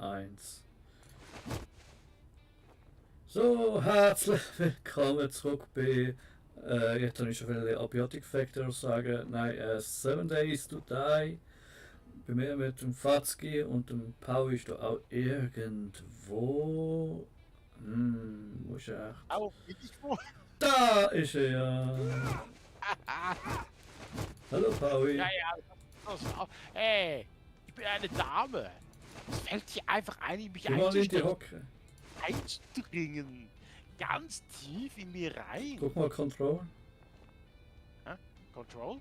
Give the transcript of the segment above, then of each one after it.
1. So, herzlich willkommen zurück bei, jetzt habe ich schon viele Abiotic Factor sagen, nein, 7 Days to Die. Bei mir mit dem Fatzki und dem Pau ist da auch irgendwo. Wo ist er echt? Au, bin ich wohl? Da ist er ja. Hallo Paui. Ja, ja, das ist auch. Hey, ich bin eine Dame. Es fällt dir einfach ein, mich Geh mal in die Hocke. einzudringen. Ganz tief in mir rein. Guck mal Control. Hä? Control?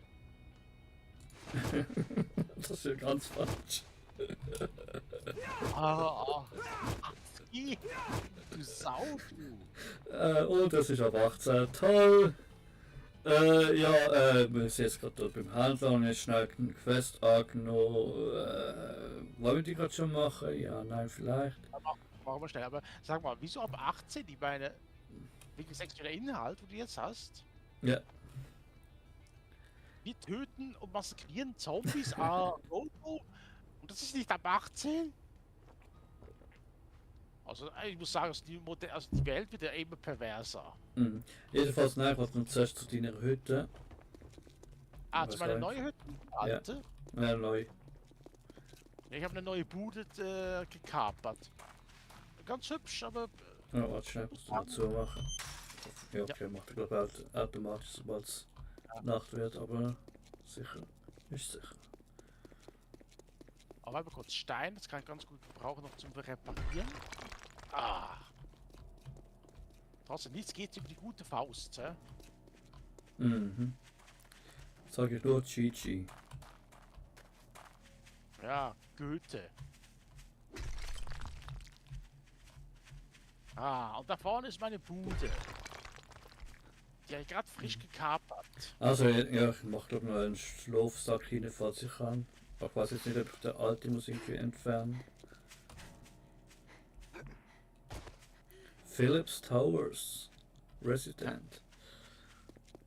Das ist ja ganz falsch. Ah, du Sau, du. Und das ist ab 18. Toll. Wir sind jetzt gerade beim Händler und jetzt schnell eine Quest angenommen. Wollen wir die gerade schon machen? Ja, nein, vielleicht. Machen wir schnell. Aber sag mal, wieso ab 18? Ich meine, wegen sexueller Inhalt, wo du jetzt hast? Ja. Wir töten und massakrieren Zombies, Robo. Und das ist nicht ab 18? Also ich muss sagen, also die Welt wird ja immer perverser. Mhm. Jedenfalls, nein, was wir zuerst zu deiner Hütte. Ah, Was zu meiner rein? neuen Hütte? Alte? Ja, neu. Ja, ich habe eine neue Bude gekapert. Ganz hübsch, aber... Ja, warte schnell, musst du dazu machen. Ja, okay, macht er glaube ich automatisch, sobald es Nacht wird, aber sicher, ist sicher. Aber einmal kurz Stein, das kann ich ganz gut gebrauchen noch zum Reparieren. Ah. Trotzdem, nichts geht über die gute Faust, hä? Mhm. Sag ich nur GG. Ja, Goethe. Ah, und da vorne ist meine Bude. Die habe ich gerade frisch gekapert. Also, ja, ich mach glaube noch einen Schlafsack rein, falls ich kann. Ich weiß jetzt nicht, ob ich den alten muss irgendwie entfernen. Philips Towers. Resident.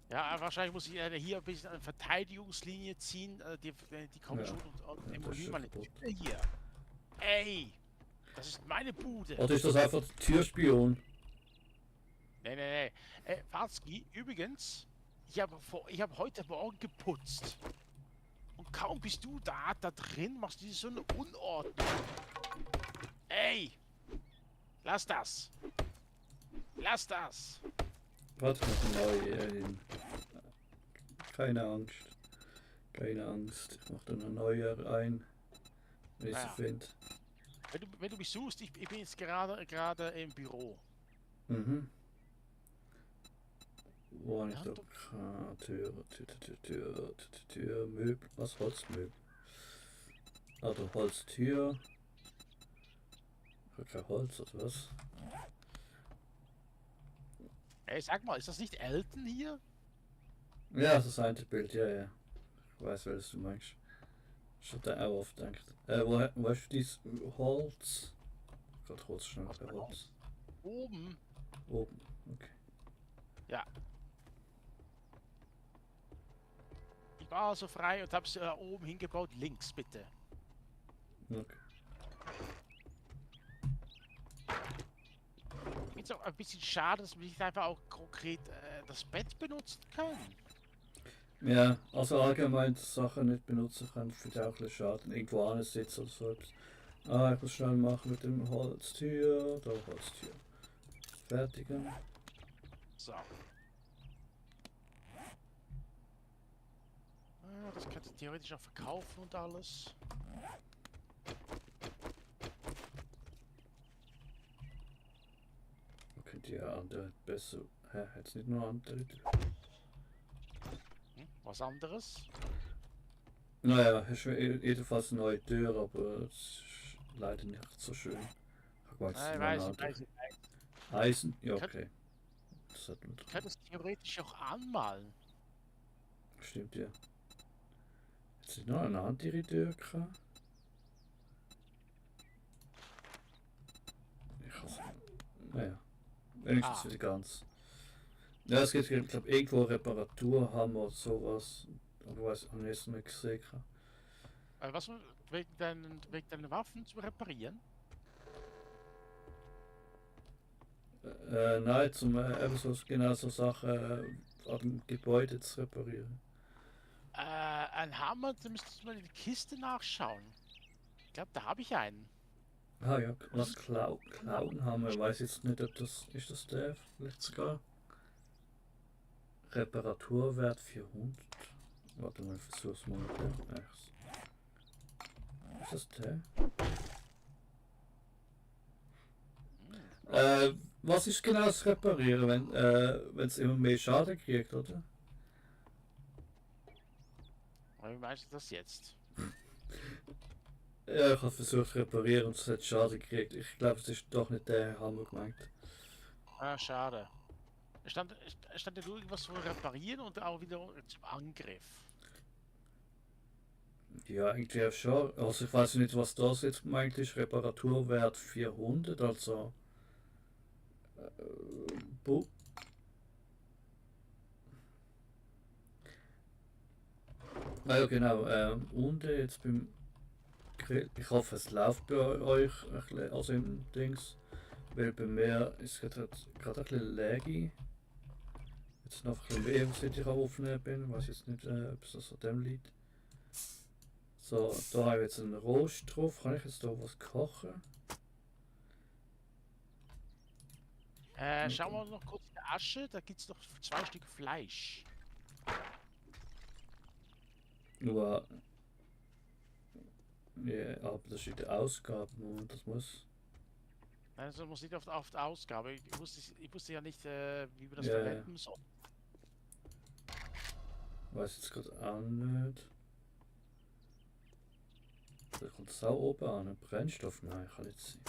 Ja, wahrscheinlich muss ich hier ein bisschen eine Verteidigungslinie ziehen. Die kommen Ja. schon und Ja, das demolieren ist meine kaputt. Tür hier. Ey, das ist meine Bude. Oder ist das einfach der Türspion? Nee. Farzki, übrigens, ich habe heute Morgen geputzt. Und kaum bist du da drin, machst du so eine Unordnung. Ey, lass das. Lass das. Warte, ich mach eine neue. Keine Angst. Keine Angst. Ich mach da eine neue ein. Wenn ich sie Ja. finde. Wenn du mich suchst, ich bin jetzt gerade im Büro. Mhm. Wo habe ich Ja, da? Tür, Möbel. Was? Holzmöbel. Also Holztür. Kein Holz oder was? Ey, sag mal, ist das nicht Elton hier? Ja, das ist ein Bild, ja. Ich weiß, welches du meinst. Ich hatte auch oft gedacht. Wo hast du dieses Holz? Gerade kurz schnell Was bei für Holz. Oben. Oben, okay. Ja. Ich war so frei und hab's oben hingebaut. Links, bitte. Okay. Ich finde es auch ein bisschen schade, dass wir nicht einfach auch konkret das Bett benutzen können. Ja, also allgemein Sachen nicht benutzen können, finde ich auch ein bisschen schade. Irgendwo ansitzen oder so etwas. Ah, ich muss schnell machen mit dem Holztür. Da Holztür. Fertigen. So. Das könnte ich theoretisch auch verkaufen und alles. Okay, die andere besser. Hä, jetzt nicht nur andere Tür. Was anderes? Naja, hast du jedenfalls eine neue Tür, aber es ist leider nicht so schön. Ich weiß Nein, nicht, weiß ich. Eisen? Ja, okay. Das hat man Ich könnte es theoretisch auch anmalen. Stimmt, ja. Jetzt ist noch eine andere Tür gehabt. Ich hasse. Naja. Wenigstens wieder ganz. Ja, es gibt, ich glaube, irgendwo Reparaturhammer oder sowas. Aber ich weiß, habe ich jetzt nicht gesehen. Was wegen deinen Waffen zu reparieren? Nein, zum eben so genau so Sachen an dem Gebäude zu reparieren. Ein Hammer, da müsstest du mal in die Kiste nachschauen. Ich glaube, da habe ich einen. Ah ja, Was was ist Klauen haben wir, weiß jetzt nicht, ob das ist das der vielleicht sogar. Reparaturwert 400. Warte mal, versuch's mal mit dem Echs. Ist das der? Was ist genau das Reparieren, wenn es immer mehr Schaden kriegt, oder? Wie meinst du das jetzt? Ja, ich habe versucht zu reparieren und es hat Schaden gekriegt. Ich glaube, es ist doch nicht der Hammer gemeint. Ah, schade. Es stand ja nur irgendwas zum Reparieren und auch wieder zum Angriff. Ja, eigentlich ja schon. Also ich weiß nicht, was das jetzt gemeint ist. Reparaturwert 400, also... Bu ah ja, genau. Unten jetzt beim Grill. Ich hoffe, es läuft bei euch ein bisschen, also im Dings. Weil bei mir ist es gerade ein bisschen laggy. Jetzt noch ein bisschen mehr, seit ich am Aufnehmen bin. Ich weiß jetzt nicht, ob es das an dem liegt. So, da habe ich jetzt einen Rost drauf. Kann ich jetzt da was kochen? Schauen wir noch kurz in die Asche, da gibt es noch 2 Stück Fleisch. Nur, ja, aber das ist in der Ausgabe und das muss. Also muss nicht auf die Ausgabe. Ich wusste ja nicht, wie wir das Ja, verwenden sollen. weiß jetzt gerade auch nicht. Da kommt es auch oben an. Brennstoff? Nein, kann nicht sein.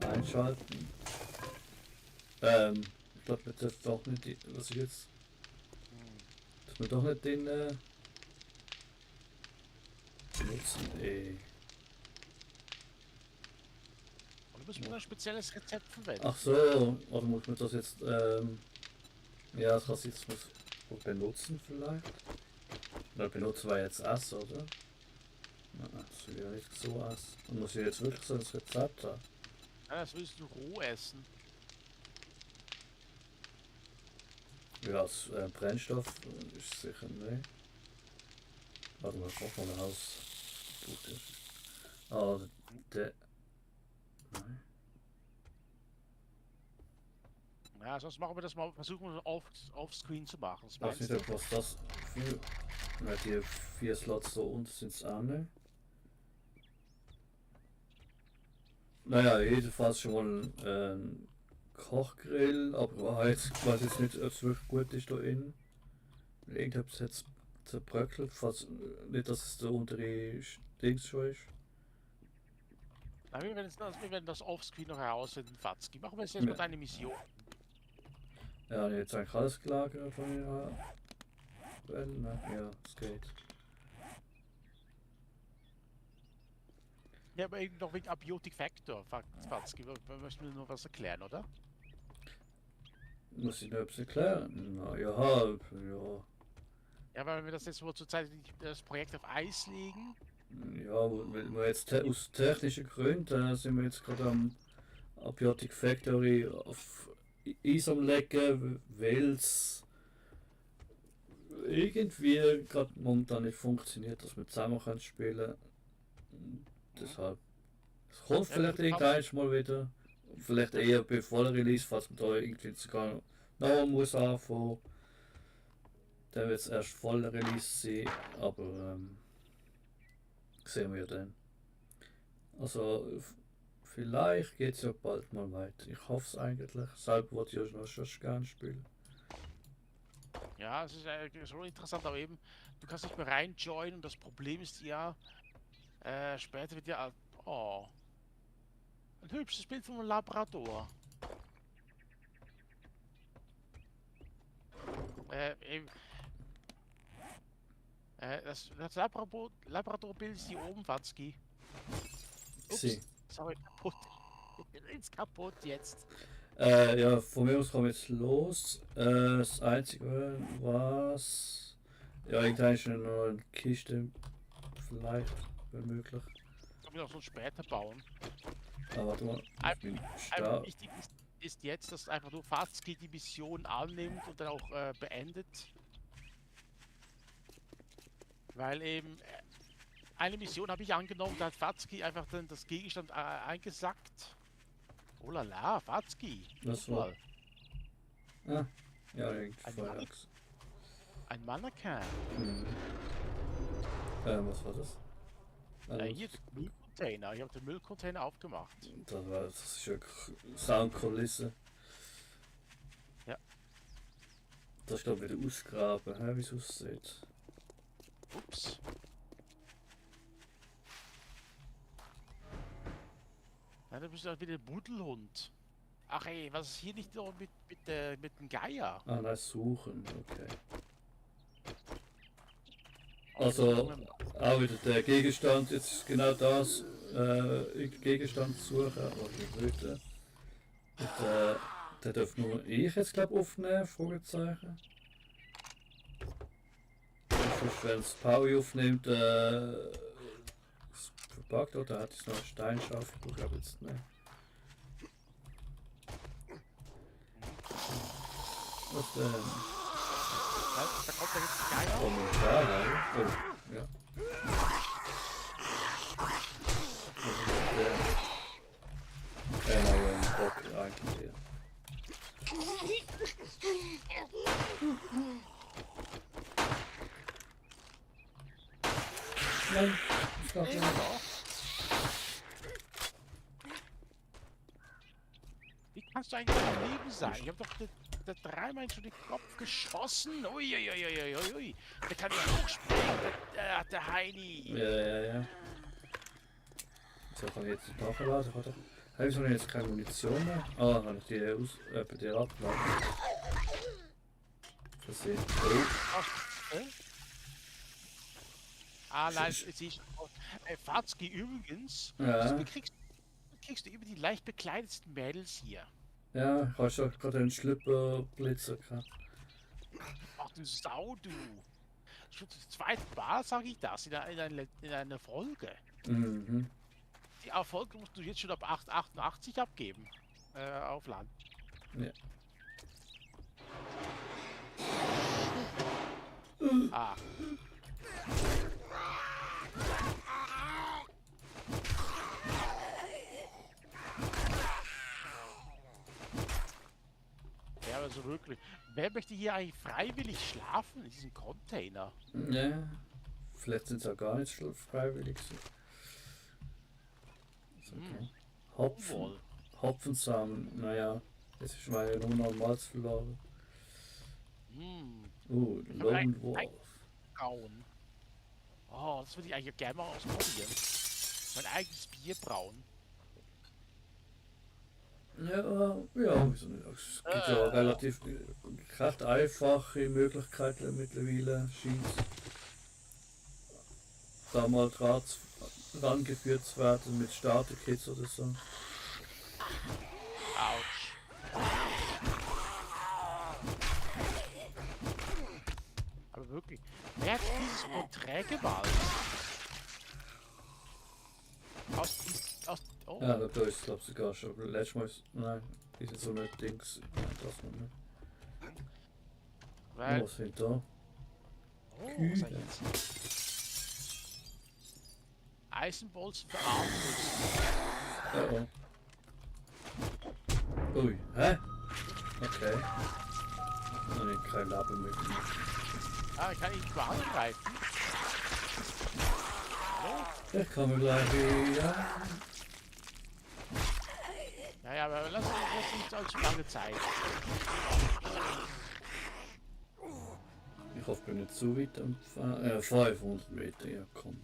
Einschalten. Ich glaube, man darf doch nicht. Was ist jetzt? Dass man doch nicht den benutzen. Oder müssen wir ein spezielles Rezept verwenden? Ach so, oder muss man das jetzt. Ja, das kann ich jetzt benutzen vielleicht. Oder benutzen wir jetzt Essen, oder? Nein, das will ich ja nicht so essen. Und muss ich jetzt wirklich so ein Rezept haben? Ja, das willst du roh essen. Ja, als Brennstoff ist sicher nicht. Warte mal, ich mach mal aus. Ah, der. Nein. Ja, sonst machen wir das mal, versuchen wir auf-screen zu machen. Was Ich weiß meinst nicht, du? was das für. Na, die 4 Slots da unten sind es auch nicht. Naja, jedenfalls schon mal ein Kochgrill, aber ich weiß jetzt nicht, ob es wirklich gut ist da innen. Irgendetwas jetzt zerbröckelt, falls nicht, dass es der untere Dings schon ist. Na, wir werden das offscreen noch herausfinden, Fatzki. Machen wir jetzt mal deine Mission. Ja, jetzt eigentlich alles gelagert von ihrer Quelle. Ja, es geht. Ja, aber eben noch wegen Abiotic Factor, Fatzki. Wir möchten nur was erklären, oder? Muss ich noch etwas erklären? Na ja, halb, ja. Ja, weil wir das jetzt wohl zurzeit das Projekt auf Eis legen. Ja, weil wir jetzt aus technischen Gründen sind wir jetzt gerade am Abiotic Factory auf Eis am Legen, weil es irgendwie gerade momentan nicht funktioniert, dass wir zusammen können spielen. Deshalb. Es kommt Ja, vielleicht irgendwann mal wieder. Vielleicht eher bei voller Release, falls man da irgendwie sogar noch muss anfangen. Dann wird es erst voller Release sein, aber sehen wir dann. Also vielleicht geht es ja bald mal weiter. Ich hoffe es eigentlich. Selber wollte ich ja noch schon gerne spielen. Ja, es ist schon interessant, aber eben, du kannst nicht mehr reinjoinen und das Problem ist ja, später wird ja, oh, ein hübsches Bild von einem Labrador. Eben, das Labrador-Bild ist hier oben, Watzki. Ups, Sie. sorry, kaputt. Ist kaputt jetzt. Ja, von mir aus kommen wir jetzt los. Das Einzige, was. Ja, irgendwann ist noch eine Kiste, vielleicht, wenn möglich. Kann man auch so später bauen. Aber warte mal, ich bin Einfach stark. wichtig ist jetzt, dass einfach nur Fazki die Mission annimmt und dann auch beendet. Weil eben eine Mission habe ich angenommen, da hat Fazki einfach dann das Gegenstand eingesackt. Oh la la, Fazki. Das Guck war. mal, Ah, ja, irgendwie ein, Feuerachs. ein Mannequin. Mhm. Was war das? Hier, der Müllcontainer. Ich habe den Müllcontainer aufgemacht. Das ist ja Soundkulisse. Ja. Das ist glaube ich wieder ausgraben, wie es aussieht. Ups. Ja, da bist du wieder ein Buddelhund. Ach ey, was ist hier nicht noch mit dem Geier? Ah, nein, suchen, okay. Oh, Also, auch wieder der Gegenstand, jetzt ist genau das, Gegenstand suchen, oder Blüte. Und der darf nur ich jetzt glaube aufnehmen, Fragezeichen. Sonst, wenn es Paui aufnimmt, ist verpackt, oder hat es noch einen Steinschaft, ich glaube jetzt nicht. Was denn? Da kommt der jetzt Geier. Kommentar, oh, ja. Neuen Bock eigentlich hier. Nein, ich glaube nicht. Wie kannst du eigentlich am Leben sein? Ich habe doch der dreimal schon den Kopf geschossen. Uiuiuiuiui. Der kann ja hochspringen, der Heini. Ja. So, kann ich jetzt nachladen? Habe ich jetzt keine Munition mehr? Ah, habe ich die bei dir abgeladen. Versehen. Oh. Ach, nein, es ist Fazki übrigens. Ja. Kriegst du über die leicht bekleidetsten Mädels hier. Ja, ich habe schon gerade einen Schlüpperblitzer gehabt. Ach du Sau, du. Schon das zweite Mal sage ich das in einer Folge. Mhm. Die Erfolge musst du jetzt schon ab 888 abgeben. Auf Land. Ja. Ah. Ja, also wirklich. Wer möchte hier eigentlich freiwillig schlafen in diesem Container? Ja. Vielleicht sind es auch gar nicht freiwillig. Ist okay. Hopfen. Hopfensamen, naja. Das ist mal nur normales verloren. Lone Wolf. Brauen. Oh, das würde ich eigentlich gerne mal ausprobieren. Mein eigenes Bier brauen. Ja, wieso nicht? Es gibt ja relativ recht einfache Möglichkeiten mittlerweile, scheint da mal Draht rangeführt zu werden mit Starter-Kits oder so. Autsch. Aber wirklich, wer hat dieses Porträt gemalt? Oh. Ja, da ist glaube ich sogar schon letztes Mal, nein, ist jetzt so ein Dings, nein, das noch nicht. Weil, Was sind da? was sag ich jetzt? Eisenbolzen für Armbrust. Oh. Ui, hä? Okay. Habe ich kein Leben mehr gemacht. Ah, kann ich mal angreifen? Hallo? Ich komme gleich wieder. Ja, aber lass nicht allzu lange Zeit. Ich hoffe, ich bin nicht zu weit entfernt. 500 Meter, ja komm.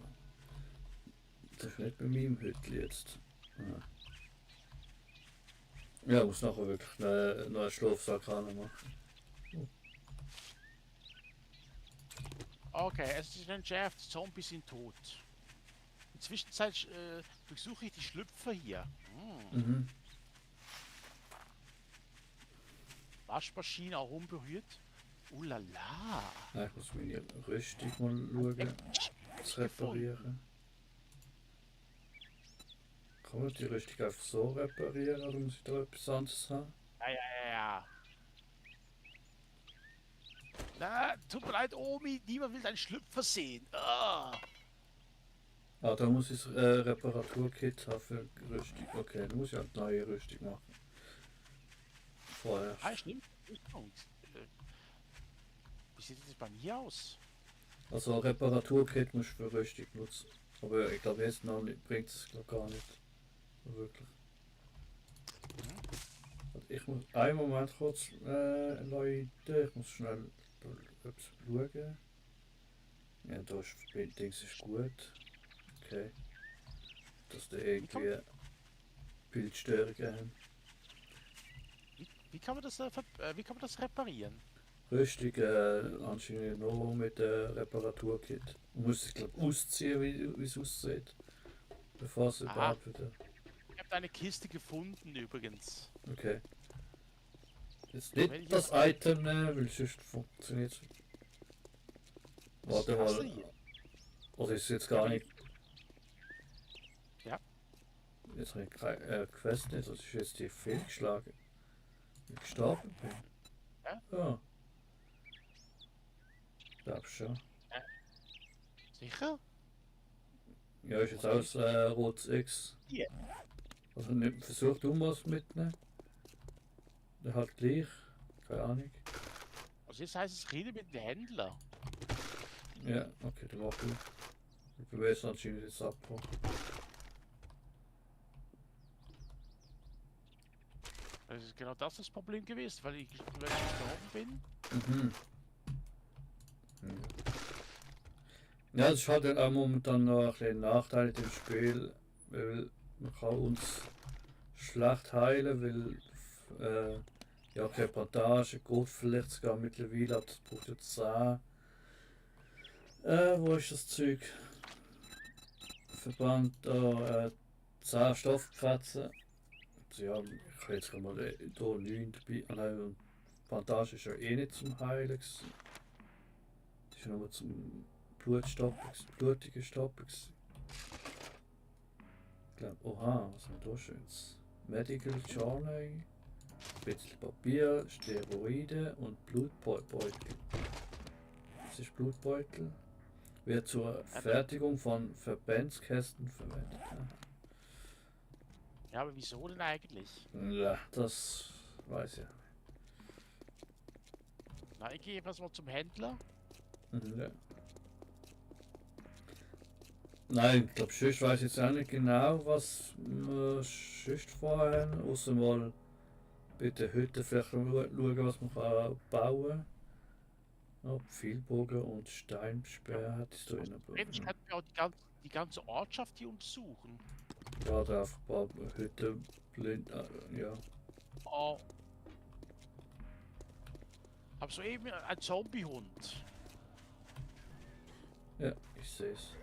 Das ist nicht bei meinem Hütchen jetzt. Ja, ich muss nachher wirklich noch einen Schlafsack machen. Okay, es ist entschärft, Zombies sind tot. In der Zwischenzeit durchsuche ich die Schlüpfer hier. Mhm. Waschmaschine auch unberührt. Lala. Ja, ich muss meine Rüstung mal schauen, zu reparieren. Kann man die Rüstung einfach so reparieren oder muss ich da etwas anderes haben? Ja. Na, tut mir leid, Omi, niemand will deinen Schlüpfer sehen. Ah. Ah, da muss ich das Reparaturkit haben für die Rüstung. Okay, dann muss ich halt neue Rüstung machen. Vorerst. Stimmt. Wie sieht das bei mir aus? Also Reparaturkit muss ich für Rüstung nutzen. Aber ich glaube jetzt noch nicht, bringt es gar nicht. Wirklich. Also ich muss einen Moment kurz, Leute, ich muss schnell etwas schauen. Ja, da ist Dings ist gut. Okay. Dass da irgendwie Bildstörungen haben. Wie kann man das, wie kann man das reparieren? Rüstung anscheinend nur mit Reparaturkit. Man muss es glaube ausziehen, wie es aussieht. Bevor es überhaupt wieder. Ich habe eine Kiste gefunden übrigens. Okay. Jetzt Wenn nicht ich das Item nehmen, weil sonst funktioniert es. Warte hast du mal. hier? Oder ist es jetzt gar nicht. Ja. Jetzt habe ich keine Quest nicht, das ist jetzt die fehlgeschlagen. Wie ich gestorben bin. Ja? Ja. Ich glaube schon. Sicher? Ja, ist jetzt alles rotes X. Hier. Also nicht versucht du was mitnehmen. Der hat gleich. Keine Ahnung. Also jetzt heißt es, rede mit dem Händler. Ja, okay, dann mach du. Ich will es anscheinend jetzt abhauen. Das ist genau das Problem gewesen, weil ich gestorben bin. Mhm. Ja, das ist halt auch momentan noch ein bisschen Nachteil im Spiel, weil man kann uns schlecht heilen, weil ja keine Bandage, geht vielleicht sogar mittlerweile, aber das braucht ja 10. Wo ist das Zeug? Verband da 10 Stofffetzen. Also ja, ich habe jetzt mal hier 9 dabei. Ah, nein, Bandage ist ja eh nicht zum Heilen gewesen. Das ist ja nur zum blutigen Stoppen. Ich glaube, oha, was haben wir da schönes? Medical Journal, ein bisschen Papier, Steroide und Blutbeutel. Das ist Blutbeutel. Wird zur Fertigung von Verbandskästen verwendet. Ja, aber wieso denn eigentlich? Ja, das weiß ich. Na, ich gehe jetzt mal zum Händler. Ja. Nein, ich glaube, sonst weiß ich jetzt auch nicht genau, was wir sonst vorher haben, außer mal bei der Hütte vielleicht schauen, was man kann bauen kann. Oh, Pfeilbogen und Steinsperr hat es da in der Ich kann mir auch die ganze Ortschaft hier untersuchen. Ja, da einfach ein paar Hütten blind, ja. Oh. Hab soeben ein Zombiehund. Ja, ich sehe es.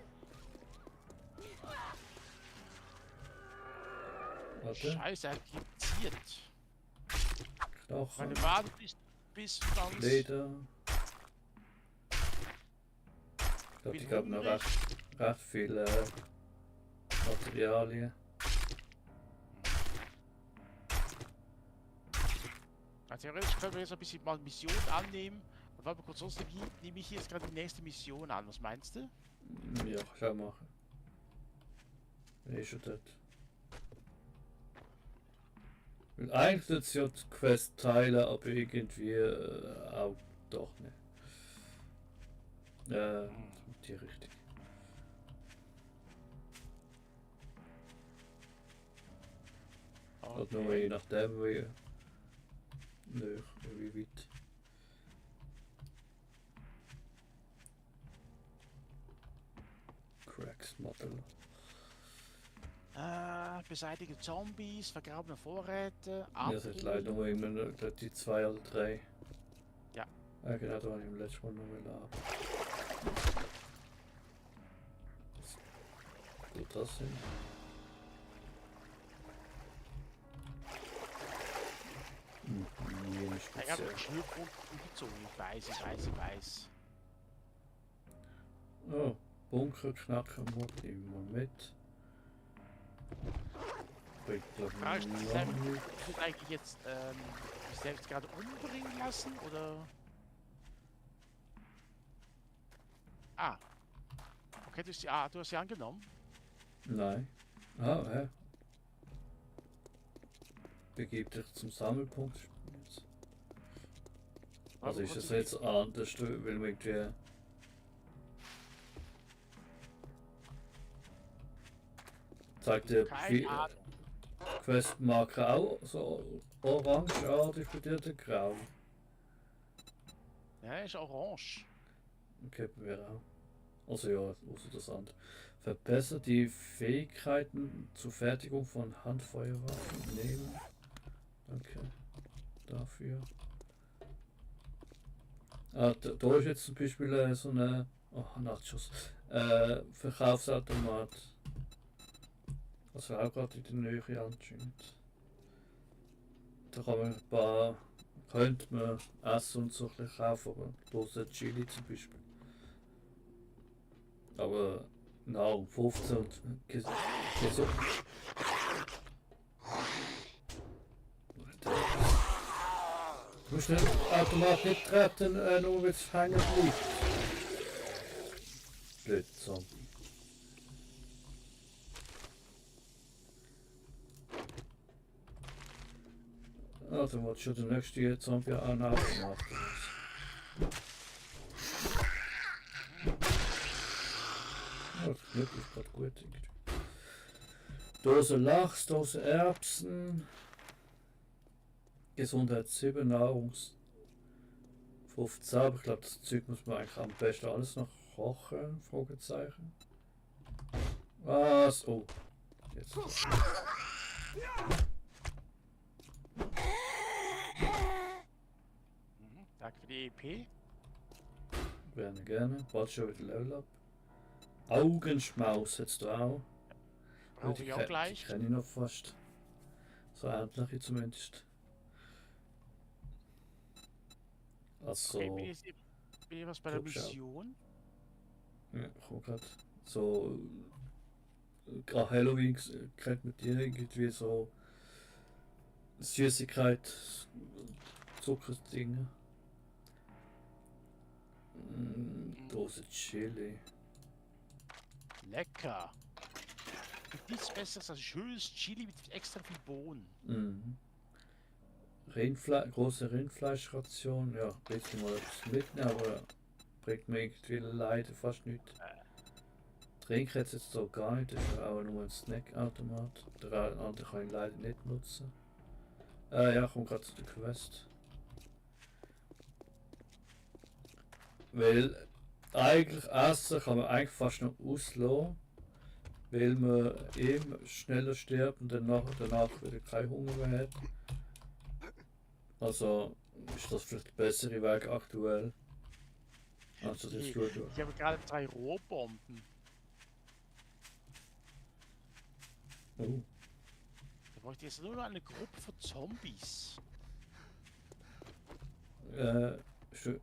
Warte, Scheiße, er hat infiziert. Knochen, Meine Wade bis ganz. Leder. Ich glaube, ich habe noch recht viele Materialien. Also theoretisch können wir jetzt ein bisschen mal Mission annehmen. Und warte mal kurz, sonst nehme ich jetzt gerade die nächste Mission an. Was meinst du? Ja, kann ich auch machen. Bin eh schon dort. Weil eigentlich tut ja die Quest teilen, aber irgendwie auch doch nicht. Die Richtung. Halt nur je nachdem, wie weit. Cracks Model. Beseitige Zombies, vergrabene Vorräte, Ja, es hat leider nur immer nur die 2 oder 3. Ja. Ja, genau, da habe ich im letzten Mal noch mal ab. Was tut das hin? Nee, nicht Ich habe speziell. den Schnürpunkt umgezogen. Ich weiß. Oh, Bunker, Knacken, nehmen wir mit. bringt glaub ich Frage ist, lange ich nichts. will eigentlich jetzt mich selbst gerade umbringen lassen oder. Ah, okay, du hast sie angenommen. Nein. Ah, hä? Begib dich zum Sammelpunkt. Also ist es jetzt anders, weil wir irgendwie zeigt der Keine Ahnung. Questmarker auch so orange an, diffundierte grau. Ja, ist orange. Okay, bei mir auch. Also ja, außer das andere. Verbessert die Fähigkeiten zur Fertigung von Handfeuerwaffen nehmen. Danke dafür. Ah, da ist jetzt zum Beispiel so eine Nachos. Verkaufsautomat. Also auch gerade in der Nähe anscheinend. Da kann man ein paar, könnte man Essen und so ein bisschen kaufen, aber Dose Chili zum Beispiel. Aber Nahrung 15 und gesund. Du musst den Automat nicht treten, nur wenn es hängen bleibt. Blöd Zombie. Ah, dann wird schon der nächste Zombie an Automat. Ja, das Glück ist gerade gut. Dose Lachs, Dose Erbsen. Gesundheit 7, Nahrungs 15. Aber ich glaube, das Zeug muss man eigentlich am besten alles noch kochen. Fragezeichen. Was? Oh. Jetzt. Danke für die EP. Gerne. Bald schon wieder Level Up. Augenschmaus hättest du auch. Brauche ich auch gleich. Die kenne ich noch fast. So ähnliche zumindest. Also. Okay, bin ich was bei der Guck, schau. Mission? Ja, komm grad. So. Gerade Halloween kriegt man dir irgendwie so. Süßigkeit. Zuckerdinge. Dose Chili. Lecker. Gibt nichts Besseres als schönes Chili mit extra viel Bohnen. Mhm. Große Rindfleischration, ja, ein bisschen mal etwas mitnehmen, aber bringt mir irgendwie leider fast nichts. Trinken jetzt so gar nicht, das ist auch nur ein Snackautomat. Der andere kann ich leider nicht nutzen. Ja, komm gerade zu der Quest. Weil eigentlich essen kann man eigentlich fast noch auslassen, weil man eben schneller stirbt und danach wieder keinen Hunger mehr hat. Also ist das vielleicht der bessere Weg aktuell. Also das Ich gut. habe gerade 3 Rohrbomben. Oh. Da bräuchte ich jetzt nur noch eine Gruppe von Zombies. Schön.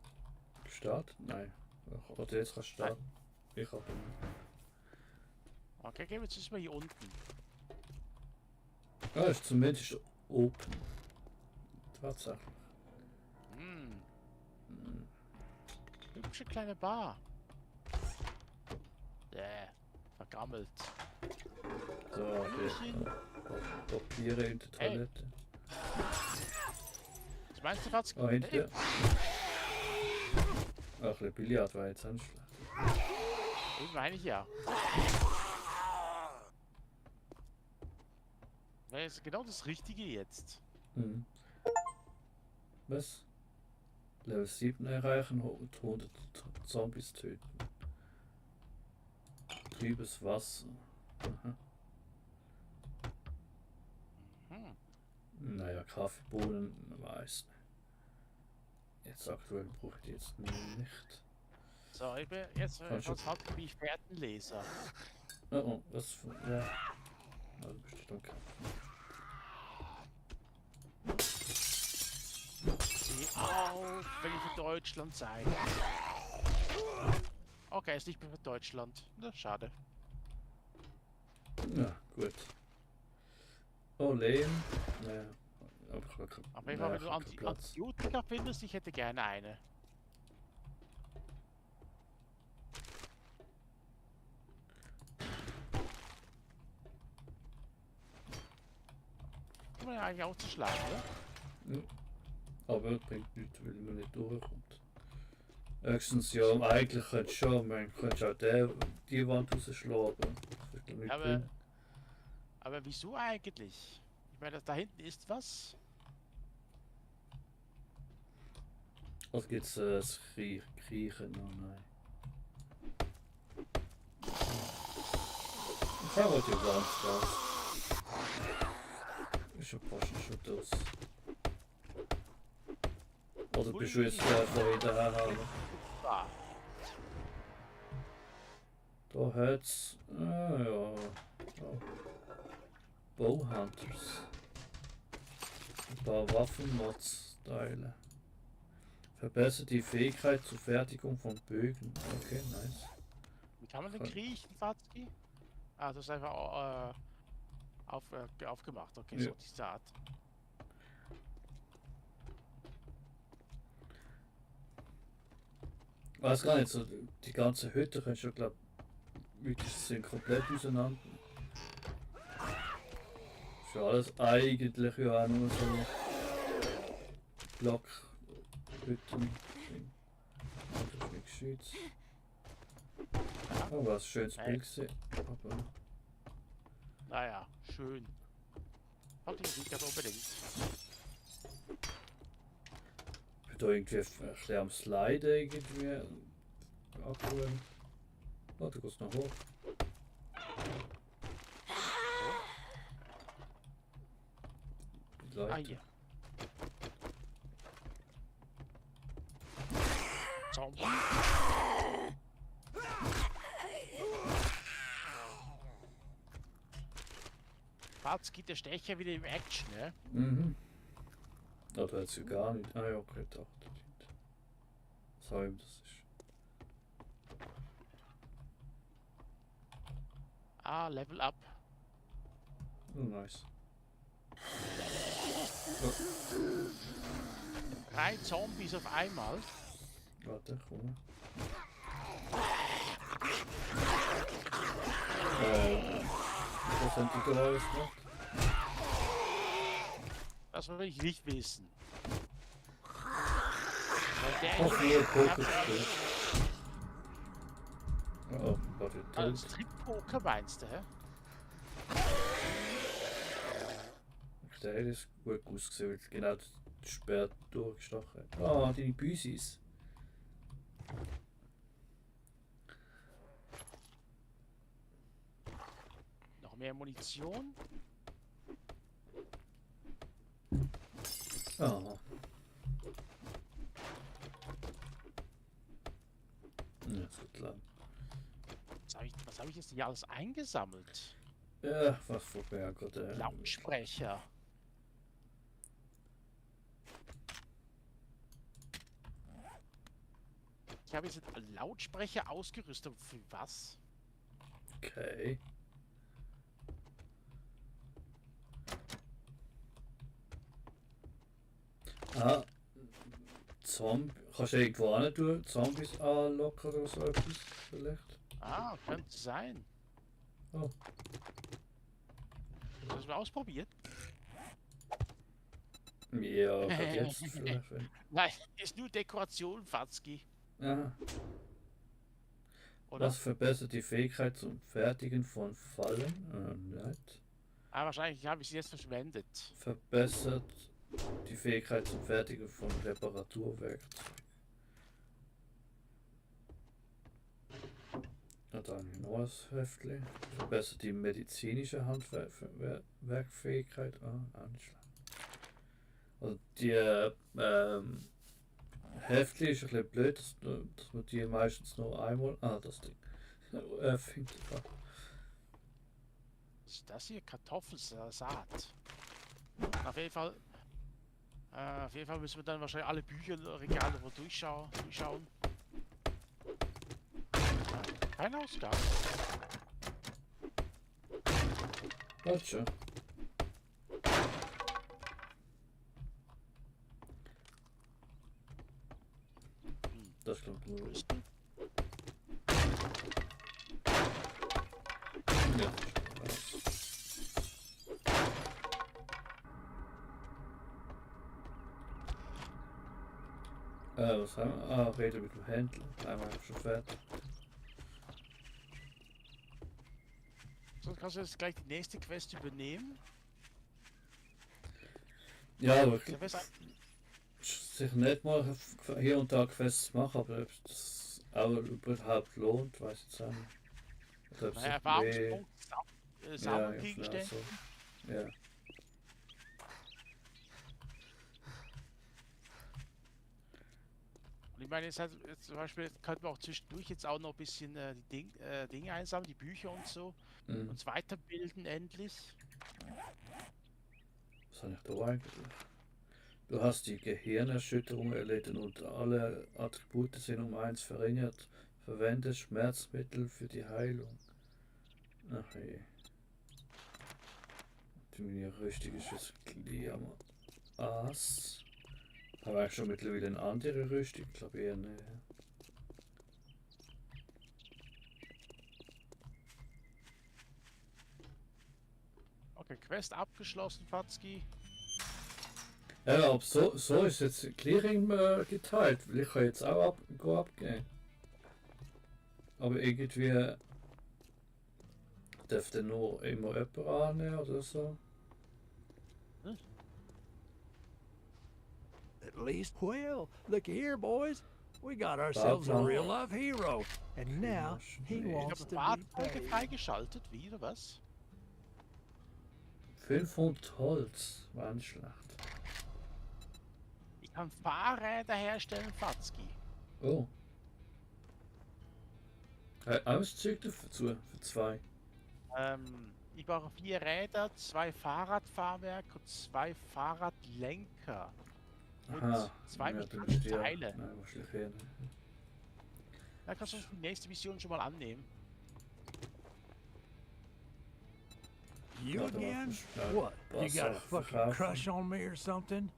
Gestartet? Nein. Oder jetzt kannst du starten. Ich habe ihn. Okay, gehen wir jetzt mal hier unten. Ah, ist zumindest open. Tatsache. Hübsche kleine Bar. Vergammelt. So, okay. Papiere in der Toilette. Was meinst du, Fatz? Ah, hinter. Ach, ein bisschen Billard war jetzt auch nicht schlecht. Den meine ich ja. Wäre jetzt genau das Richtige jetzt. Mhm. Was? Level 7 erreichen und 100 Zombies töten. Trübes Wasser. Aha. Naja, Kaffeebohnen, weiß nicht. Jetzt aktuell brauche ich die jetzt nicht. So, ich bin jetzt Kannst halt wie Fährtenleser. Oh, was für. Ja. Also bestimmt okay. Steh auf, wenn ich für Deutschland sei. Okay, ist nicht mehr für Deutschland. Na, schade. Ja, gut. Oh, Lehm. Naja. Aber ich habe keinen, Aber wenn naja, du ich hab keinen Platz. Antibiotika findest, ich hätte gerne eine. Kann man ja eigentlich auch zuschlagen, oder? Hm. Aber das bringt nichts, weil man nicht durchkommt. Höchstens ja, eigentlich könntest du schon, man könnte auch die Wand rausschlagen. Das wird doch nicht Aber, bringen. aber wieso eigentlich? Ich meine, da hinten ist was. Was gibt's das Kriechen? Oh nein. Ich habe die Wand raus. Ist schon fast schon das. Oder bist du jetzt vorhin daher haben? Ah, Da hat's. Ah ja. Oh. Bowhunters. Ein paar Waffenmods-Teile. Verbessert die Fähigkeit zur Fertigung von Bögen. Okay, nice. wie kann man denn Voll. kriechen, Fatski? Ah, das ist einfach aufgemacht. Okay, Ja. so die Art. Weiß gar nicht, so die ganze Hütte kannst du, glaub wirklich sind komplett auseinander. Ist ja alles eigentlich ja auch nur so Blockhütten. Das ist nicht geschützt. Oh, was ein schönes Bild gesehen. Aber Naja, schön. Hab die Musik aber unbedingt. ich bin da irgendwie ein bisschen am Sliden irgendwie. Abholen. Oh, du gehst noch hoch. Die Ah, Leute. hier. Zombie. Fatski, der Stecher wieder im Action, ne? Mhm. Oh, da hat sie gar nicht. Ah ja, okay, doch, da dient. So, das ist. Ah, Level Up. Oh, nice. 3 Zombies auf einmal. Warte, komm. Was haben die da alles gemacht? Das will ich nicht wissen. Weil der Ach, nur Poker gespielt. Oh, warte, tot. Strip-Poker meinst du, hä? Der hätte es gut ausgesehen, weil genau die Sperr durchgestochen hat. Ah, deine Büsis. Noch mehr Munition. Ah. Ja, ist gut klar. Was hab ich jetzt hier alles eingesammelt? Ja, was vorbei gerade. Lautsprecher. Ich habe jetzt einen Lautsprecher ausgerüstet. Für was? Okay. Ah, kannst du irgendwo hin tun? Zombies anlocken oder so etwas? Vielleicht? Ah, könnte sein. Oh. Hast du das mal ausprobiert? Ja, gerade jetzt vielleicht. Nein, ist nur Dekoration, Fatski. Aha. Oder? Was verbessert die Fähigkeit zum Fertigen von Fallen? Nicht. Ah, wahrscheinlich habe ich sie jetzt verschwendet. Verbessert die Fähigkeit zum Fertigen von Reparaturwerkzeugen. Und dann ein neues Heftchen. Verbessert die medizinische Handwerkfähigkeit. Ah, auch nicht schlecht. Also die Heftchen ist ein bisschen blöd, dass man die meistens nur einmal. Ah, das Ding. Findet. Was ist das hier? Kartoffelsaat. Auf jeden Fall müssen wir dann wahrscheinlich alle Bücherregale mal durchschauen. Kein Ausgang. Gotcha. Größten. Ja. Was haben wir? Ah, rede mit dem Händler. Einmal schon fertig. So, kannst du jetzt gleich die nächste Quest übernehmen? Ja, aber Ja, sich nicht mal hier und da Quests machen, aber ob das auch überhaupt lohnt, weiß ich jetzt auch nicht. Oder ob naja, sich Erfahrungspunkt, ja, Sammelgegenstände. so. Ja. Und ich meine, jetzt zum Beispiel könnten wir auch zwischendurch jetzt auch noch ein bisschen die Dinge einsammeln, die Bücher und so. Mhm. Uns weiterbilden endlich. Was habe ich da eigentlich? Du hast die Gehirnerschütterung erlitten und alle Attribute sind um 1 verringert. Verwende Schmerzmittel für die Heilung. Ach je. Die Rüstung ist jetzt gleich am Ass. Habe ich schon mittlerweile eine andere Rüstung? Ich glaube eher nicht. Okay, Quest abgeschlossen, Fatzki. Ja, aber so ist jetzt Clearing geteilt, weil ich kann jetzt auch abgehen. Aber irgendwie dürfte nur immer jemand annehmen oder so. At least, well, look here, boys. We got ourselves a real life hero, and now he Ich wants habe to be Fahrzeuge paid. freigeschaltet, wie oder was? 500 Holz, war nicht schlecht. Ich kann Fahrräder herstellen, Fatzki. Oh. Auszeug dazu, für 2. Ich brauche 4 Räder, 2 Fahrradfahrwerke und 2 Fahrradlenker. Und Aha, 2 ja, bestimmte Teile. Nein, wahrscheinlich eher nicht. Da kannst du die nächste Mission schon mal annehmen. You Warte mal, again? schnell What? You was got a auch fucking verkaufen. crush on me or something?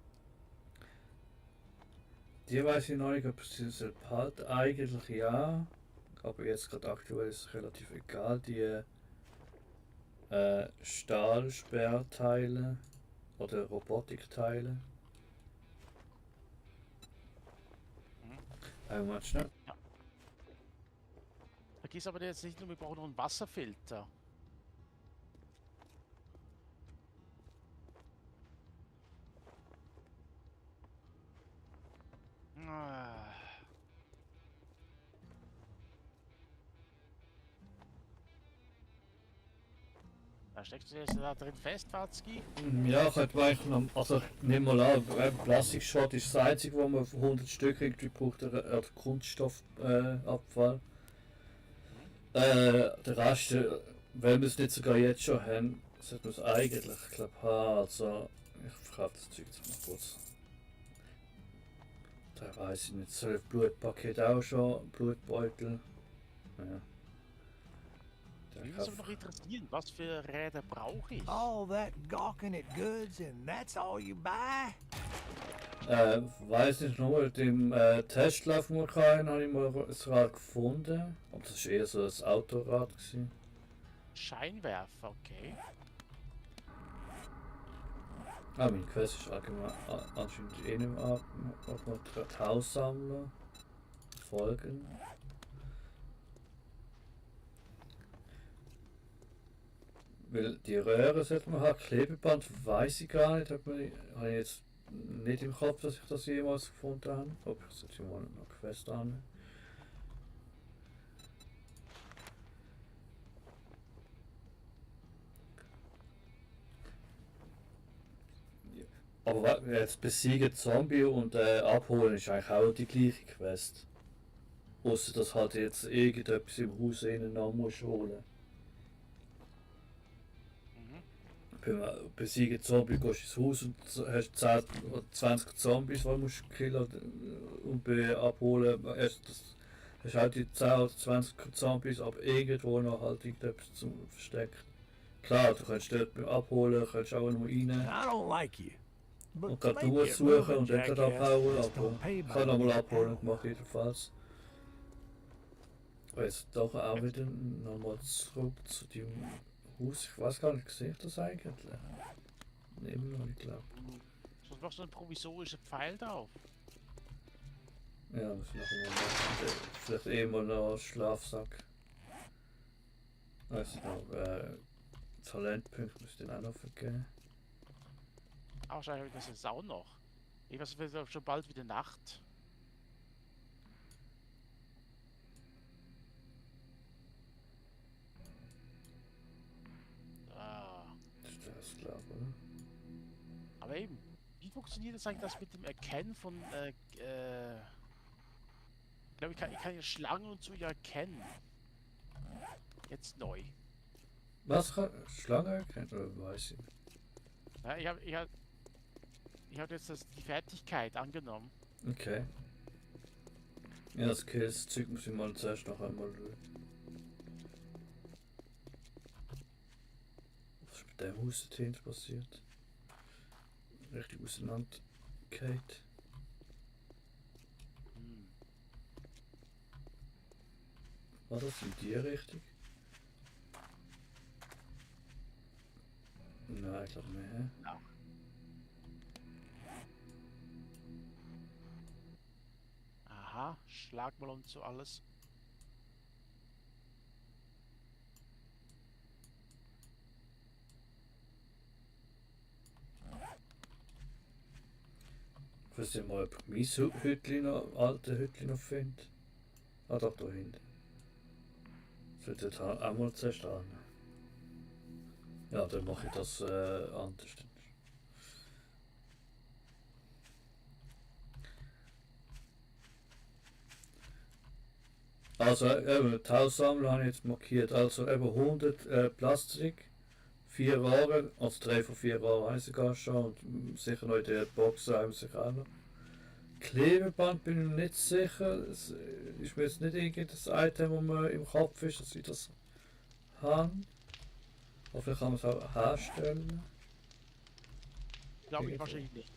Die weiß ich noch nicht, ob sie es behalten. Eigentlich ja. Aber jetzt gerade aktuell ist es relativ egal. Die Stahlsperrteile oder Robotikteile. Einmal schnell. Vergiss aber jetzt nicht nur, wir brauchen noch einen Wasserfilter. Ah. Da steckst du jetzt da drin fest, Fatzki. Ja, könnte man eigentlich noch, also nimm mal an, Plastikschrott ist das einzige, wo man für 100 Stück irgendwie braucht, der Kunststoffabfall. Der Rest, wenn wir es nicht sogar jetzt schon haben, sollte man es eigentlich, ich glaube, haben. Also, ich verkaufe das Zeug jetzt mal kurz. Da weiß ich nicht, 12 Blutpaket auch schon, Blutbeutel. Ja. Mich würde aber noch interessieren, was für Räder brauche ich? All that gawking at goods, and that's all you buy? Weiß nicht, nur dem Testlauf habe ich mal ein Rad gefunden. Aber das war eher so ein Autorad gewesen. Scheinwerfer, okay. Ah, mein Quest ist allgemein anscheinend eh nicht mehr ab. Ob man das Haus sammeln. Folgen. Weil die Röhre sollte man haben, Klebeband weiß ich gar nicht, habe ich jetzt nicht im Kopf, dass ich das jemals gefunden habe. Ob ich sollte mal noch Quest an. Aber jetzt besiegen Zombie und abholen ist eigentlich auch die gleiche Quest. Außer dass halt jetzt irgendetwas im Haus innen noch musst holen. Beim besiegen Zombie gehst du ins Haus und hast 10 oder 20 Zombies, die du musst killen und abholen. Hast halt die 10 oder 20 Zombies, aber irgendwo noch halt irgendetwas zum Verstecken. Klar, du kannst dort abholen, kannst auch noch rein. I don't like you. Und But gerade make it durchsuchen moving, und dann gerade jackass. abhauen, This aber don't pay ich by kann the nochmal hour. abholen gemacht jedenfalls. Aber jetzt doch auch wieder nochmal zurück zu dem Haus. Ich weiß gar nicht, sehe ich das eigentlich? Immer noch nicht, glaube Was machst du ein provisorischer Pfeil drauf? ich. Ja, muss ich noch mal machen. Vielleicht eh mal noch einen Schlafsack. Also noch Talentpunkte muss ich den auch noch vergeben. Ah, wahrscheinlich habe ich das jetzt auch noch. Ich weiß, es wird schon bald wieder Nacht. Ah, Das ist das, glaube ich, oder? aber eben, wie funktioniert das eigentlich das mit dem Erkennen von, ich glaube, ich kann ja Schlangen und so ja erkennen. Jetzt neu. Was kann Schlange erkennen? Oder weiß ich nicht. Ja, ich hab jetzt die Fertigkeit angenommen. Okay. Ja, das Kills-Zeug muss ich mal zuerst noch einmal schauen. Was ist mit dem Haus da hinten passiert? Richtig auseinandergeht. Hm. War das in die Richtung? Nein, ich glaube nicht. Hä? Ja. Aha, schlag mal und so alles. Ich weiß nicht mal, ob ich mein Hütchen noch, alte Hütchen noch finde. Ah, doch, da hinten. Sollte ich auch mal zuerst an. Ja, dann mache ich das anders. Also, eben, die Haussammlung habe ich jetzt markiert. Also, eben 100 Plastik, 4 Ware, also 3 von 4 Ware habe ich sogar schon. Und sicher noch in der Box haben sich auch noch. Klebeband bin ich mir nicht sicher. Es ist mir jetzt nicht irgendwie das Item, das mir im Kopf ist, dass ich das habe. Aber vielleicht kann man es auch herstellen. Glaube ich Irgendwo. wahrscheinlich nicht.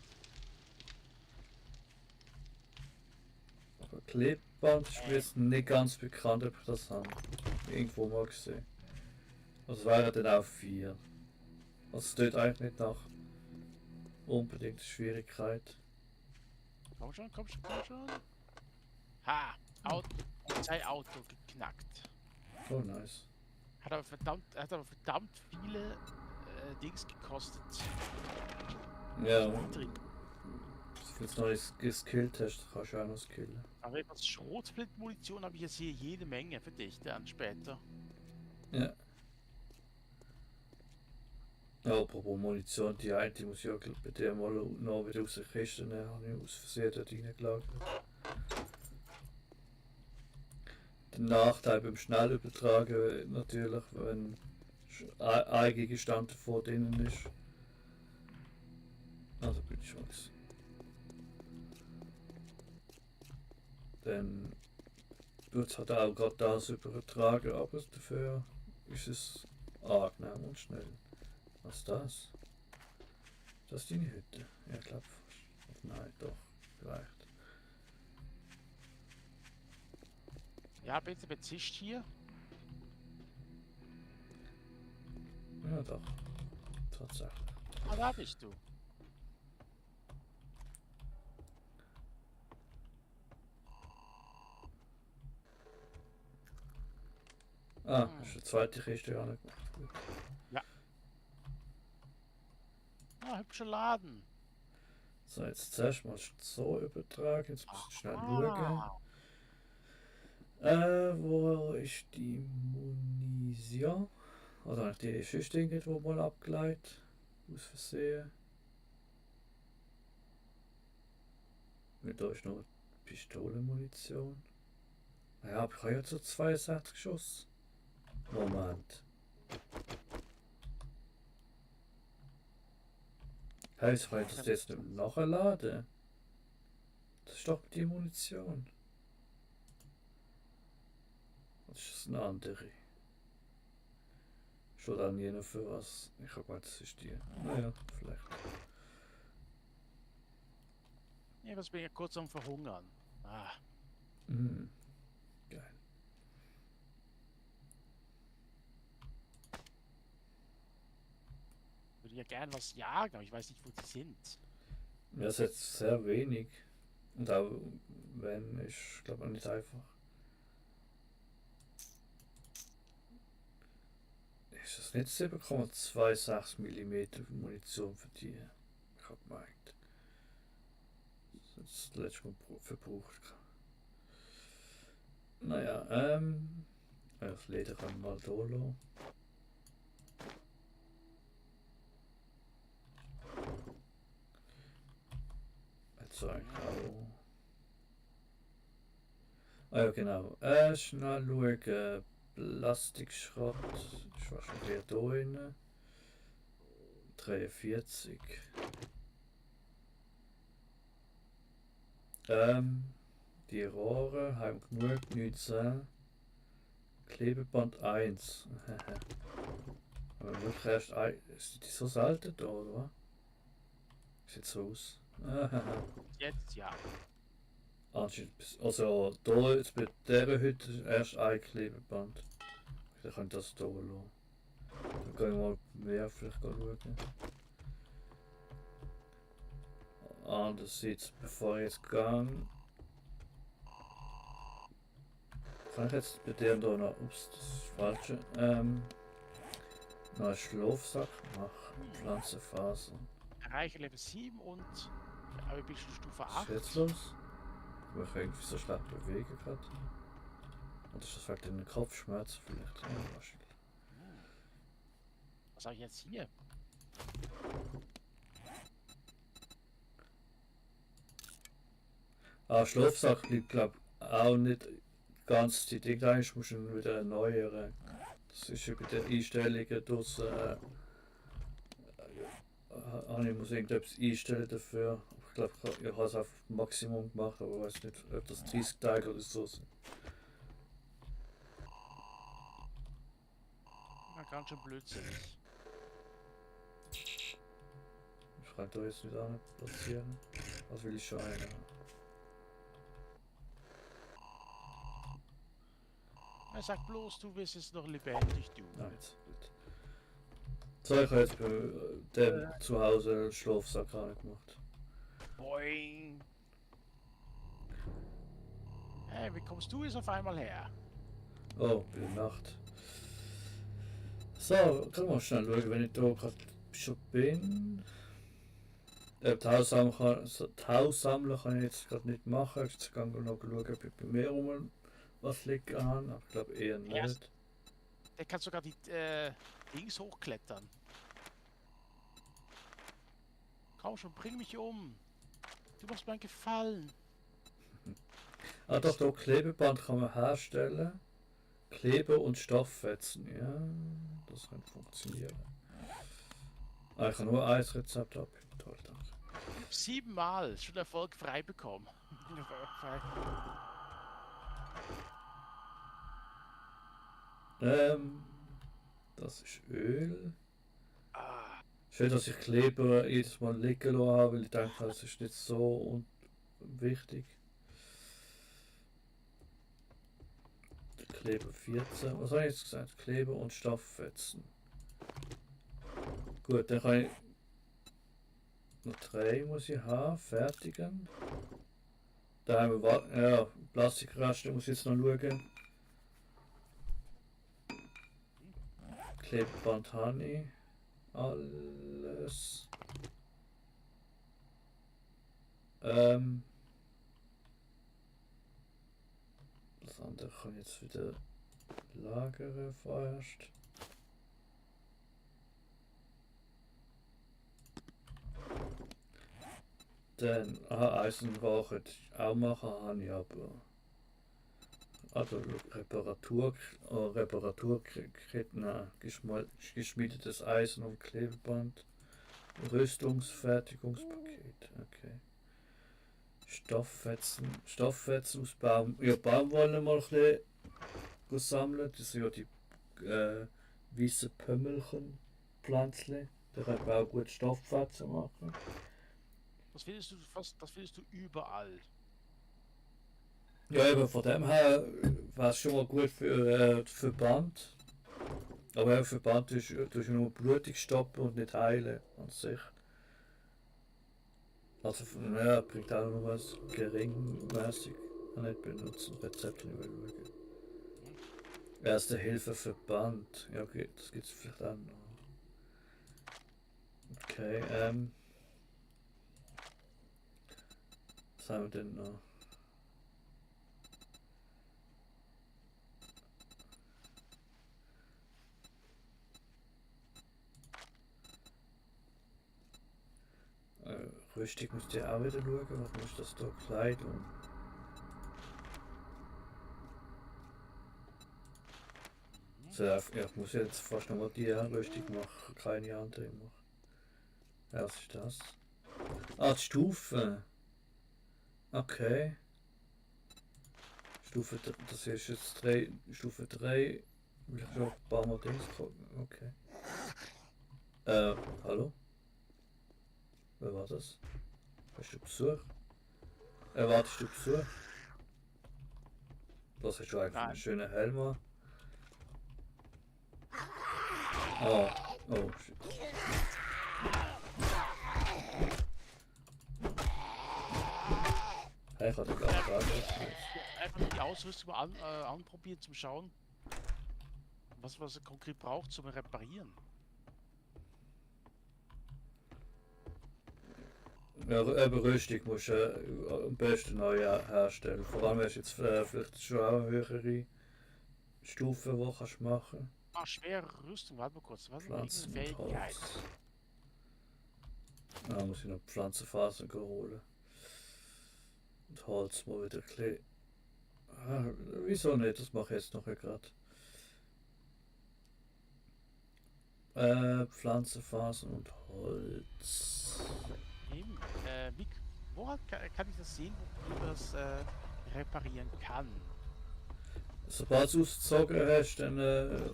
Aber Klebeband ist mir jetzt nicht ganz bekannt, ob ich das habe. Irgendwo mal gesehen. Also es wären dann auch 4. Also es tut eigentlich nicht nach unbedingt Schwierigkeit. Komm schon, komm schon, komm schon. Ha! Auto, Polizeiauto geknackt. Oh nice. Hat aber verdammt viele Dings gekostet. Ja, Niedrig. für das neue Skill-Test kannst du auch noch skillen. Aber etwas Schrotflintenmunition habe ich jetzt hier jede Menge für dich dann später. Ja. Ja, apropos Munition, die eine die muss ich auch bei dir mal noch wieder aus der Kiste nehmen, habe ich aus Versehen dort reingelagert. Der Nachteil beim Schnellübertragen natürlich, wenn ein Gegenstand vor drinnen ist. Also gute Chance. Dann tut es halt auch gerade das übertragen, aber dafür ist es angenehm und schnell. Was ist das? Das ist deine Hütte? Ja, ich glaube fast. Nein, doch, vielleicht. Ja, bitte bezischt hier. Ja, doch. Tatsächlich. Ah, da bist du. Ah, hast du die zweite Kiste gar nicht gemacht. Gut. Ah, hübscher Laden. So, jetzt zuerst mal so übertragen. Jetzt muss ich schnell schauen. Wo ist die Munition? Oder habe ich die sonst irgendwo mal abgeleitet? Aus Versehen. Weil da ist noch Pistolenmunition. Ja, aber ich habe ja so 62 Schuss. Moment. Heißt, kann ich das jetzt nicht mehr nachladen? Das ist doch die Munition. Das ist eine andere. Schon dann je für was. Ich habe gemeint, das ist die. Naja, vielleicht. Ja, was bin ich kurz am Verhungern. Ah, Mhm. Geil. ja gern was jagen, aber ich weiß nicht, wo die sind. Ja, es hat sehr wenig. Und auch wenn, ist, glaube ich, nicht einfach. Ist das nicht 7,26 mm Munition für die? Ich habe gemeint. Das ist das letzte Mal verbraucht. Naja, das Leder kann mal da lassen. Jetzt eigentlich auch. Ah ja, genau. Schnell schauen. Plastikschrott. Ist wahrscheinlich eher da drin. 43. Die Rohre haben genug, 19. Klebeband 1. Aber wirklich erst ein. Ist die so selten da, oder? Sieht so aus. Jetzt ja. Also da jetzt bei dieser Hütte ist erst ein Klebeband. Dann könnt ihr das hier lassen. Dann gehen wir mal mehr vielleicht schauen. Andererseits, bevor ich jetzt gehe, kann ich jetzt bei dir da noch, ups, das ist das Falsche, noch einen Schlafsack machen, Pflanzenfaser. Erreiche Level 7 und aber bist du Stufe Was 8. ist jetzt los? Ich mich irgendwie so schlecht bewegen gerade. Oder ist das vielleicht in den Kopfschmerzen vielleicht? Ja, wahrscheinlich. Was habe ich jetzt hier? Schlafsack liegt glaube ich auch nicht ganz die Ding rein, ich muss ihn wieder erneuern. Das ist ja bei den Einstellungen draussen. Ich muss irgendetwas einstellen dafür. Ich glaube, ich habe es auf Maximum gemacht, aber ich weiß nicht, ob das 30 Tage oder so sind. Na, ganz schön blödsinnig. Ich kann da jetzt nicht an platzieren. Was will ich schon einen? Er sagt bloß, du wirst es noch lebendig, du. Nein, jetzt gut. So, ich habe jetzt bei dem zu Hause einen Schlafsack gemacht. Boing. Hey, wie kommst du jetzt auf einmal her? Oh, bei der Nacht. So, können wir mal schnell schauen, wenn ich da gerade schon bin. Die Haussammler kann ich jetzt gerade nicht machen. Jetzt kann ich noch schauen, ob ich bei mir rum was liegt an. Aber ich glaube eher Ja. nicht. Der kann sogar die Dings hochklettern. Komm schon, bring mich um. Du machst mir einen Gefallen. Ah doch, da Klebeband kann man herstellen. Kleber und Stofffetzen. Ja, das könnte funktionieren. Ah, ich kann nur ein Rezept ab. Toll, danke. 7 Mal schon Erfolg frei bekommen. Das ist Öl. Ah, Schön, dass ich Kleber jedes Mal liegen lassen habe, weil ich denke, das ist nicht so wichtig. Kleber 14. Was habe ich jetzt gesagt? Kleber und Stofffetzen. Gut, dann kann ich noch 3 muss ich haben, fertigen. Da haben wir ja, Plastikreste muss ich jetzt noch schauen. Klebeband habe ich. Alles. Das andere kann ich jetzt wieder lagern vorerst. Dann, Eisenware hätte ich auch machen, habe ich aber. Also Reparaturketten, geschmiedetes Eisen und Klebeband. Rüstungsfertigungspaket, okay. Stofffetzen aus Baumwolle mal ein bisschen gesammelt. Das sind ja die weißen Pömmelchen-Pflänzchen. Da kann man auch gut Stofffetzen machen. das findest du überall. Ja, eben von dem her wäre es schon mal gut für Band. Aber auf Verband tust du nur Blutung stoppen und nicht heilen an sich. Also ja, bringt auch noch was geringmäßig. Kann nicht benutzen, Rezept nicht mehr schauen. Erste Hilfe Verband. Ja okay, das gibt's vielleicht auch noch. Okay, was haben wir denn noch? Rüstung müsst ihr auch wieder schauen, was muss das da? Kleidung. So, ja, ich muss jetzt fast nochmal die Rüstung machen, keine andere machen. Ja, was ist das? Ah, die Stufe. Okay. Stufe, das ist jetzt Stufe 3. Will ich schon ein paar Mal Dings gucken. Okay. Hallo? Wer war das? Hast du Besuch? Erwartest du Besuch? Das ist schon eigentlich ein schöner Helm an. Oh, oh shit. Hey, ich hatte gerade Einfach die Ausrüstung mal anprobieren, zum Schauen, was er konkret braucht zum Reparieren. ja, eben Rüstung musst du am besten neu herstellen. Vor allem hast du jetzt vielleicht schon auch eine höhere Stufe, die kannst machen. Ah, schwere Rüstung, warte mal kurz. Was ist eine Pflanzen und Fähigkeit? Holz. Da muss ich noch Pflanzenfasern holen. Und Holz mal wieder ein bisschen. Ah, wieso nicht? Das mache ich jetzt noch gerade. Pflanzenfasern und Holz. Eben, woran kann ich das sehen, wo man das reparieren kann? Sobald du es ausgezogen hast, dann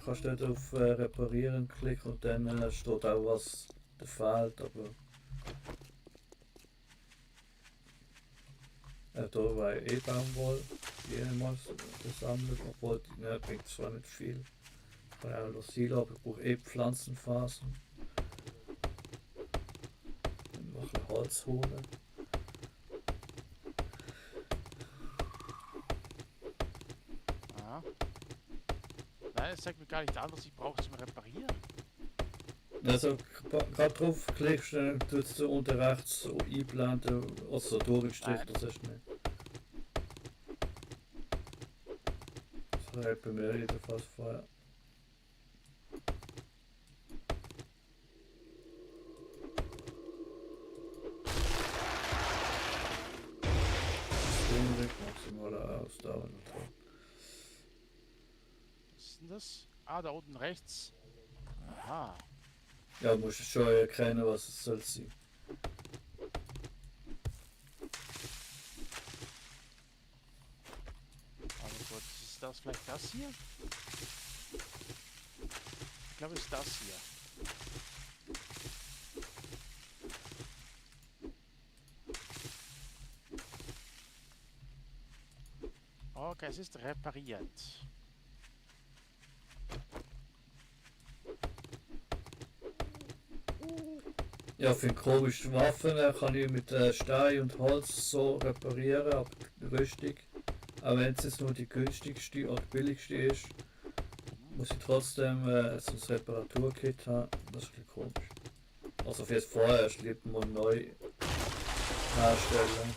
kannst du dort auf Reparieren klicken und dann steht auch, was dir fehlt. Aber da war Baumwolle jemals gesammelt, obwohl die bringt zwar nicht viel. Ich kann auch noch Silo, aber ich brauche Pflanzenfasern. Dann noch ein Holz holen. Aha. Nein, es zeigt mir gar nicht an, was ich brauche zum Reparieren. Also gerade drauf klickst, dann tut es unten rechts so einblenden, also durchgestrichen, das ist nicht. Das hat bei mir jedenfalls vorher. Maximaler Ausdauer. Was ist denn das? Ah, da unten rechts. Aha. Ja, musst du schon erkennen, was es soll sein. Also gut, ist das vielleicht das hier? Ich glaube, es ist das hier. Okay, es ist repariert. Ja, für komische Waffen kann ich mit Stein und Holz so reparieren, aber die Rüstung, auch wenn es jetzt nur die günstigste oder billigste ist, muss ich trotzdem so ein Reparaturkit haben. Das ist ein bisschen komisch. Also für jetzt vorerst lieber mal neu herstellen.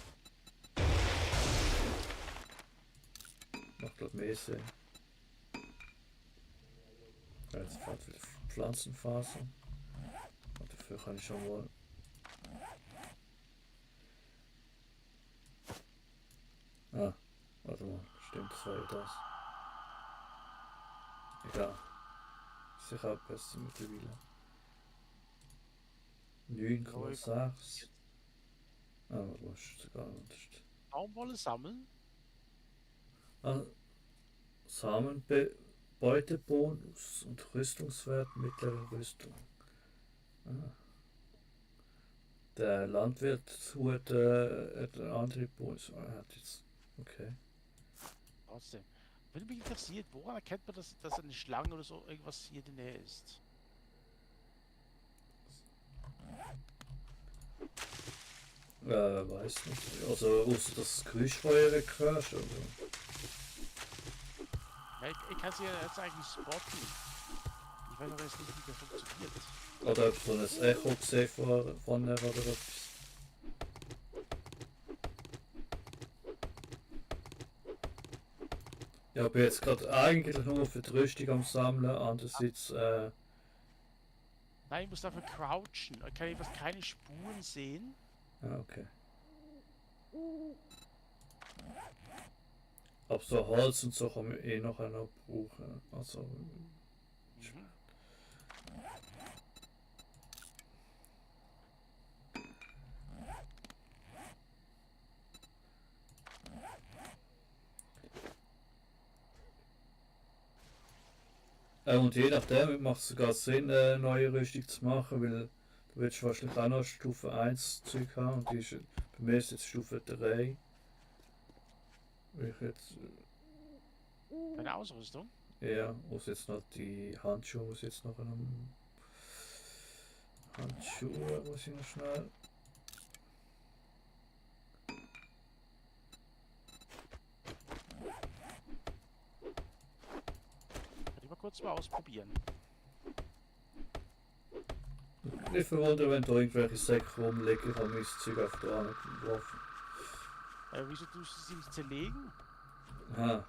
Macht glaube mehr Sinn. Ja, jetzt fällt wieder Pflanzenfasern. Und dafür kann ich schon mal. Ah, warte mal, stimmt, das war ja das. Egal. Sicher besser mittlerweile. 9,6. Ah, was ist sogar anders. Baumwolle sammeln? Ah, Samenbeutebonus und Rüstungswert mittlere Rüstung. Ah. Der Landwirt hat einen anderen Bonus. Er hat jetzt. Okay. Trotzdem. Wenn mich interessiert, woran erkennt man, dass eine Schlange oder so irgendwas hier in der Nähe ist? Weiß nicht. Also, außer das Geräuschfeuer weghörst, oder? Ja, ich kann sie ja jetzt eigentlich spotten. Ich weiß aber jetzt nicht, wie das funktioniert. Oder ob so ein Echo gesehen von ihr oder etwas. Ja, ich bin jetzt gerade eigentlich nur für die Rüstung am Sammeln, andererseits, Nein, ich muss dafür crouchen. Ich kann jedenfalls keine Spuren sehen. okay. Aber so Holz und so kann man eh noch brauchen. Also, Mhm. und je nachdem macht es sogar Sinn, eine neue Rüstung zu machen, weil du willst wahrscheinlich auch noch Stufe 1 Zeug haben und die ist, bei mir ist jetzt Stufe 3. Weil ich jetzt, Eine Ausrüstung. ja, muss jetzt noch die Handschuhe, muss jetzt noch einen Handschuhe, muss ich noch schnell. Kann ich mal kurz mal ausprobieren. Nicht verwundern, wenn da irgendwelche Säcke rumliegen, ich habe mein Zeug auf der Hand geworfen. Wieso tust du sie nicht zerlegen? Aha. Ja.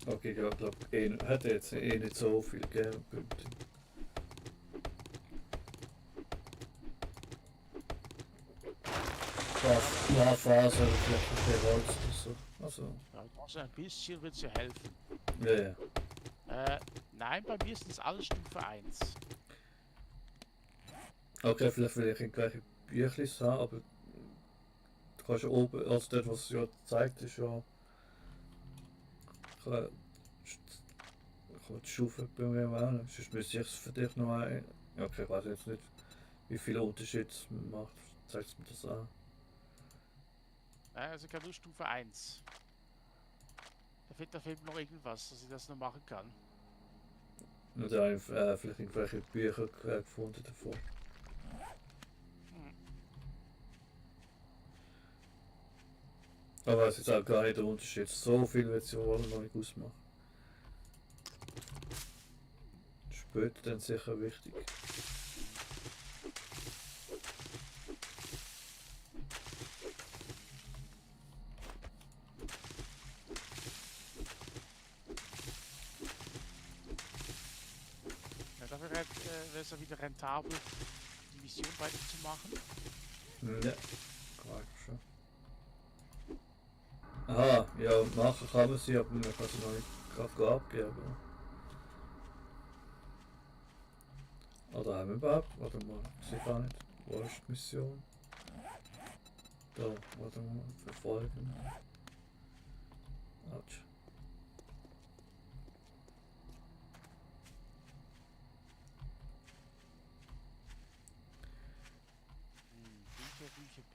Okay, ja, ich glaube, hätte jetzt eh nicht so viel gegeben. Glasfaser oder vielleicht ein bisschen Holz oder so. Also, Ja, also ein bisschen wird es ja helfen. ja. Nein, bei mir ist das alles Stufe 1. Okay, vielleicht will ich irgendwelche Büchlis haben, aber du kannst ja oben, also dort, was es ja zeigt, ist ja. Kann die Stufe bei mir wählen. Sonst müsste ich es für dich noch ein. Ja, okay, ich weiß jetzt nicht, wie viel Unterschied es macht. Zeigt mir das an. Also ich kann nur Stufe 1. Da fehlt noch irgendwas, dass ich das noch machen kann. Und da habe ich vielleicht irgendwelche Bücher gefunden davon. Hm. Aber es ist auch gar nicht der Unterschied. So viel wird es ja wohl noch nicht ausmachen. Später dann sicher wichtig. Ja, dafür wäre es ja wieder rentabel, die Mission weiterzumachen. Ja, klar schon. Aha, ja, machen kann man sie, aber man kann sie noch nicht gerade abgeben. Oder haben wir überhaupt? Warte mal, ich sehe gar nicht. Wo ist die Mission? Da, warte mal, verfolgen. Autsch.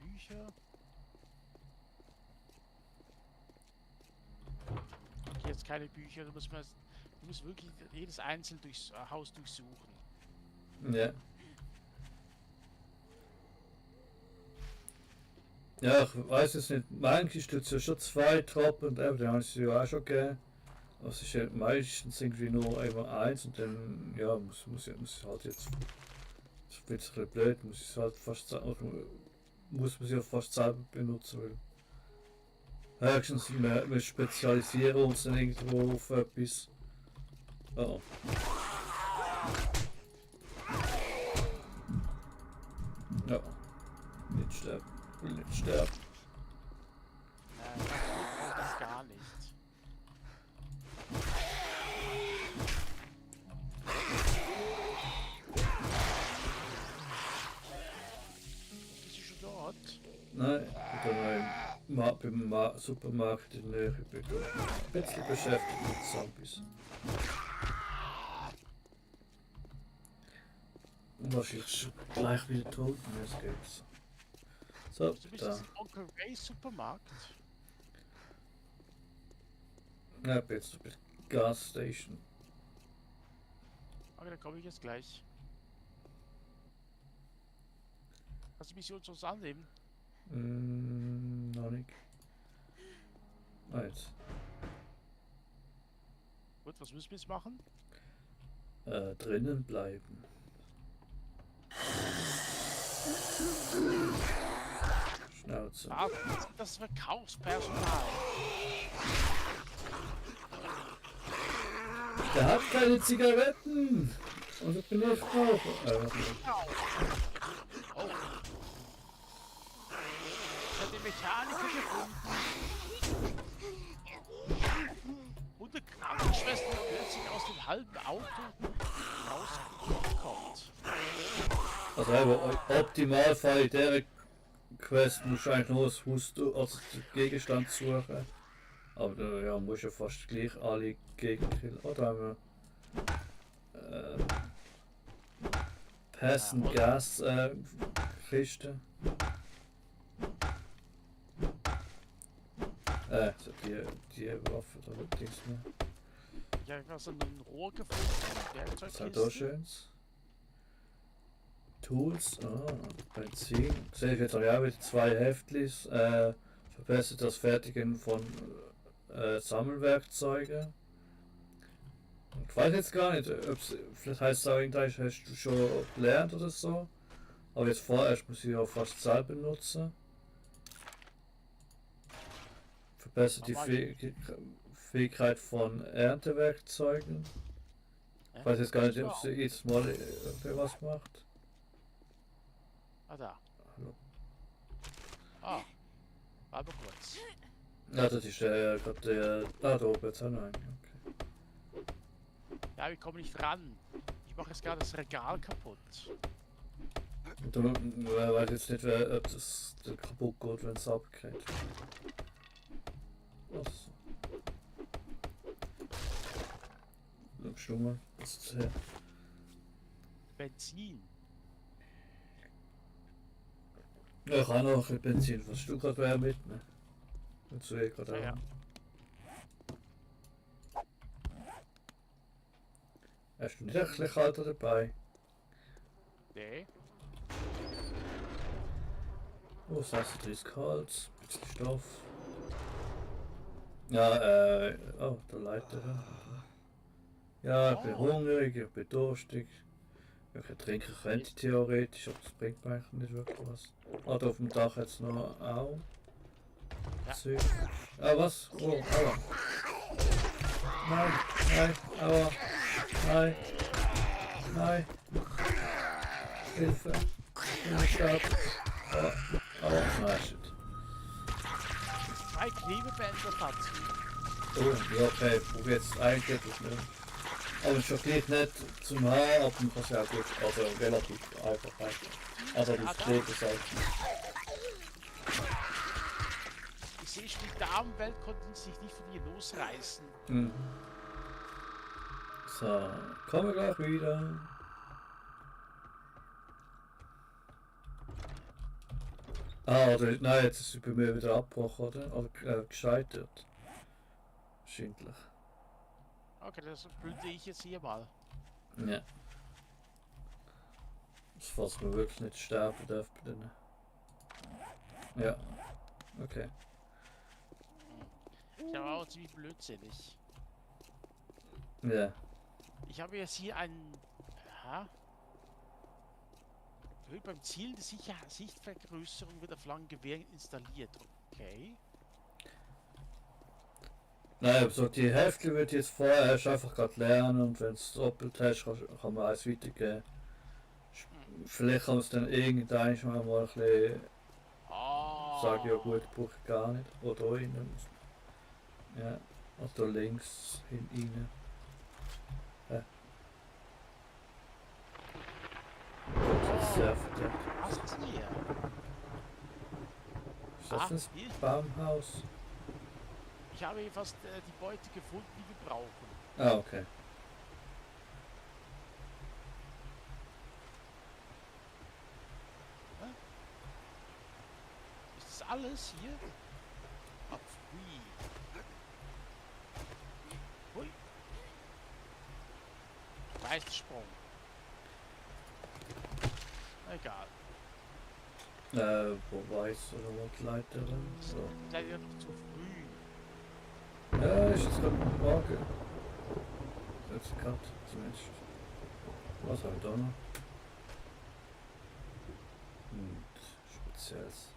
Bücher. Okay, jetzt keine Bücher, du musst wirklich jedes einzeln durchs Haus durchsuchen. Ja. Ja, ich weiß es nicht. Manchmal tut es ja schon 2 Truppen und eben, die haben es ja auch schon gegeben. Also es ist ja meistens irgendwie nur einmal 1 und dann, ja, muss halt jetzt. Das wird ein bisschen blöd, muss es halt fast muss man sie ja fast selber benutzen, weil höchstens wir spezialisieren uns dann irgendwo auf etwas. Oh. Ja. Nicht sterben. Will nicht sterben. Das gar nicht. Bist du schon dort? Nein, ich bin beim Supermarkt in der Nähe. Ich bin ein bisschen beschäftigt mit Zombies. Wahrscheinlich schon gleich wieder tot, und jetzt geht's. So, Du bist da. jetzt im Onkel Ray Supermarkt. Ja, bin jetzt bei der Gasstation. Okay, dann komme ich jetzt gleich. Kannst du die Mission sonst annehmen? Noch nicht. Ah, jetzt. Gut, was müssen wir jetzt machen? Drinnen bleiben. Schnauze. Ah, das Verkaufspersonal. Der hat keine Zigaretten! Und ich bin nicht Raucher. Oh. Ich habe den Mechaniker gefunden. Und eine Krankenschwester, die plötzlich aus dem halben Auto rauskommt. Also im Optimalfall in dieser Quest musst du eigentlich nur das Haus, also den Gegenstand suchen. Aber da ja, musst du ja fast gleich alle Gegner killen. Oder haben wir Pass and Gas Kiste. So die Waffe da wird nichts mehr. Ich habe einfach so ein Rohr gefunden. Was ist da Werkzeugkiste. schönes? Tools, Benzin. Sehe ich jetzt auch ja wieder 2 Heftlis. Verbessert das Fertigen von Sammelwerkzeugen. Ich weiß jetzt gar nicht, vielleicht heißt es auch irgendwas, hast du schon gelernt oder so. Aber jetzt vorerst muss ich auch fast selber benutzen. Verbessert die Fähigkeit von Erntewerkzeugen. Ich weiß jetzt gar nicht, ob sie jedes Mal was macht. Ah, da. Hallo. Ah, warte kurz. Ja, das ist gerade der. Ah, da oben jetzt. Nein. Okay. Ja, wir kommen nicht ran. Ich mache jetzt gerade das Regal kaputt. Du weiß jetzt nicht, ob das kaputt geht, wenn es abgeht. Was? Schau mal, was ist das her? Benzin. Ja, ich habe noch ein bisschen Benzin. Was du gerade wer mitnehmen? Und so gerade Ja, ja. Hast du nicht ein bisschen kalter dabei? Nee. Oh, 36 Holz, ein bisschen Stoff. Ja, oh, der Leiter. Ja, ich bin hungrig, ich bin durstig. Ich trinken könnte ich theoretisch, aber das bringt mir eigentlich nicht wirklich was. Ah, da auf dem Dach jetzt noch auch. Ja. Zeug. Ah, was? Oh, aua. Nein, nein, aua. Nein. Nein. Hilfe. Stopp. Aua, aua, nein, shit. 2 Klebebänder dazu. Oh, ja, okay, ich probiere jetzt eigentlich etwas mehr. Aber schon gleich nicht zum Haar, aber man kann es ja auch gut, also relativ einfach halten. Also das Klebeseite. Ich sehe schon, die Damenwelt konnten sich nicht von ihr losreißen. Mhm. So, kommen wir gleich wieder. Ah, oder, nein, jetzt ist sie bei mir wieder abgebrochen, oder? Oder gescheitert. Wahrscheinlich. Okay, das blüte ich jetzt hier mal. Ja. Das falls man wirklich nicht sterben darf bei denen. Ja. Okay. Ich war auch ziemlich blödsinnig. Ja. Ich habe jetzt hier einen. Aha. Erhöht beim Ziel der Sichtvergrößerung wird auf langen Gewehren installiert. Okay. Nein, aber so die Hälfte wird jetzt vorher erst einfach gerade lernen und wenn es doppelt hast, kann man eins weitergeben. Vielleicht kann man es dann irgendwann mal ein bisschen sagen, ja gut, brauche ich gar nicht. Oder da innen. Ja, und da links rein. Ja. Das ist sehr verdeckt. Was ist denn hier? Ist das ein hier. Baumhaus? Ich habe hier fast die Beute gefunden, die wir brauchen. Ah, okay. alles hier? Ab, hui. Hui. Geistesprung. Egal. Wo war ich so eine Leiterin? So. Seid ihr noch zu früh? Ja, ist jetzt gerade morgen. Jetzt gerade zumindest. Was habe ich da noch? Spezielles.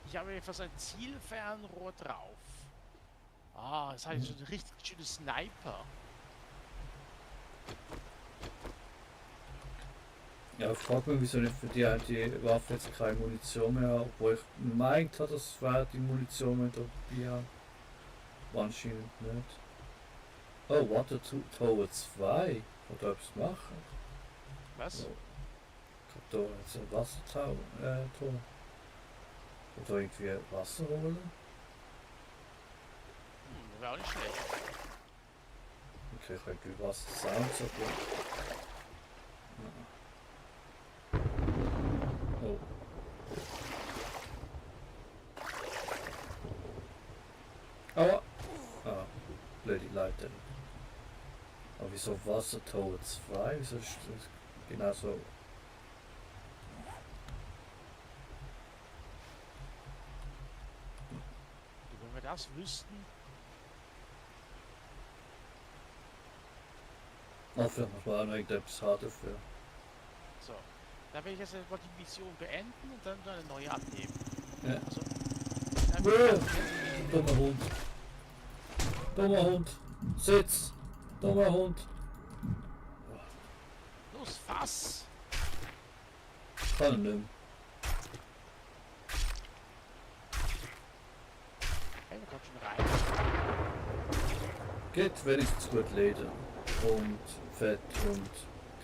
Ich habe etwas ein Zielfernrohr drauf. Ah, das heißt so ein richtig schöner Sniper. Ja, ich frage mich, wieso nicht für die alte Waffe jetzt keine Munition mehr hat, obwohl ich meint habe, das wäre die Munition mit dabei habe. Anscheinend nicht. Oh, Water Tower 2. Kann da etwas machen? Was? Oh. Ich habe da jetzt ein Wassertor. Kann da irgendwie Wasser holen? Das wäre auch nicht schlecht. Okay, ich habe irgendwie Wasser-Sounds, aber... Oh. Aua! Ah, blöde Leiter. Aber wieso Wasser Tower 2? Wieso ist das genau so? Wenn wir das wüssten. Dafür muss man auch noch irgendetwas haben dafür. So. Dann werde ich jetzt mal die Mission beenden und dann eine neue abnehmen. Ja. Also, Dummer Hund. Dummer Hund. Sitz. Dummer Hund. los, fass! Ich kann ihn nicht mehr. Hey, wir kommen schon rein. Geht wenigstens gut Leder. Und Fett und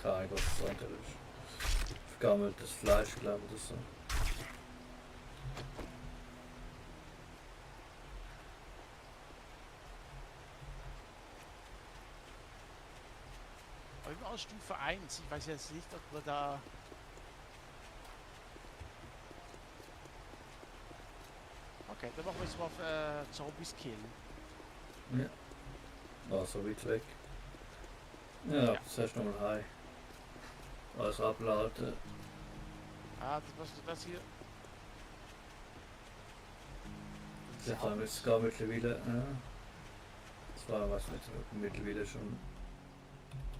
kein was anderes. Vergammeltes Fleisch, glaube ich, oder so. Irgendwo aus Stufe 1. Ich weiß jetzt nicht, ob wir da. Okay, dann machen wir jetzt mal auf Zombies killen. Ja. Ah, so weit weg. Ja, das hast du nochmal heim. Alles abladen. Ah, was ist das hier? Das haben wir jetzt gar mittlerweile. Das war was mittlerweile schon.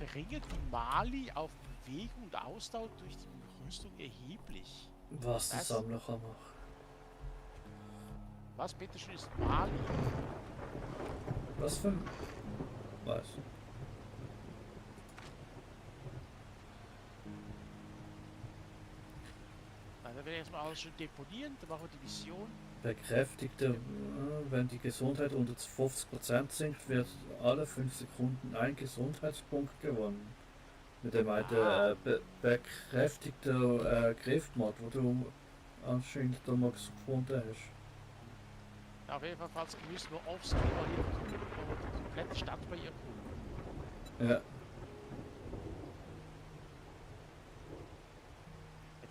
Bringe die Mali auf Bewegung und Ausdauer durch die Rüstung erheblich. Was der Was? Sammler kann machen. Was bitteschön ist Mali? Was für ein. Was? Dann werden wir erstmal alles schön deponieren, dann machen wir die Mission. Bekräftigte, wenn die Gesundheit unter 50% sinkt, wird alle 5 Sekunden ein Gesundheitspunkt gewonnen. Mit dem alten bekräftigte Griffmod, wo du anscheinend damals gefunden hast. Ja, auf jeden Fall, falls müssen wir offscreen mal hier die komplette Stadt bei ihr gucken. Ja,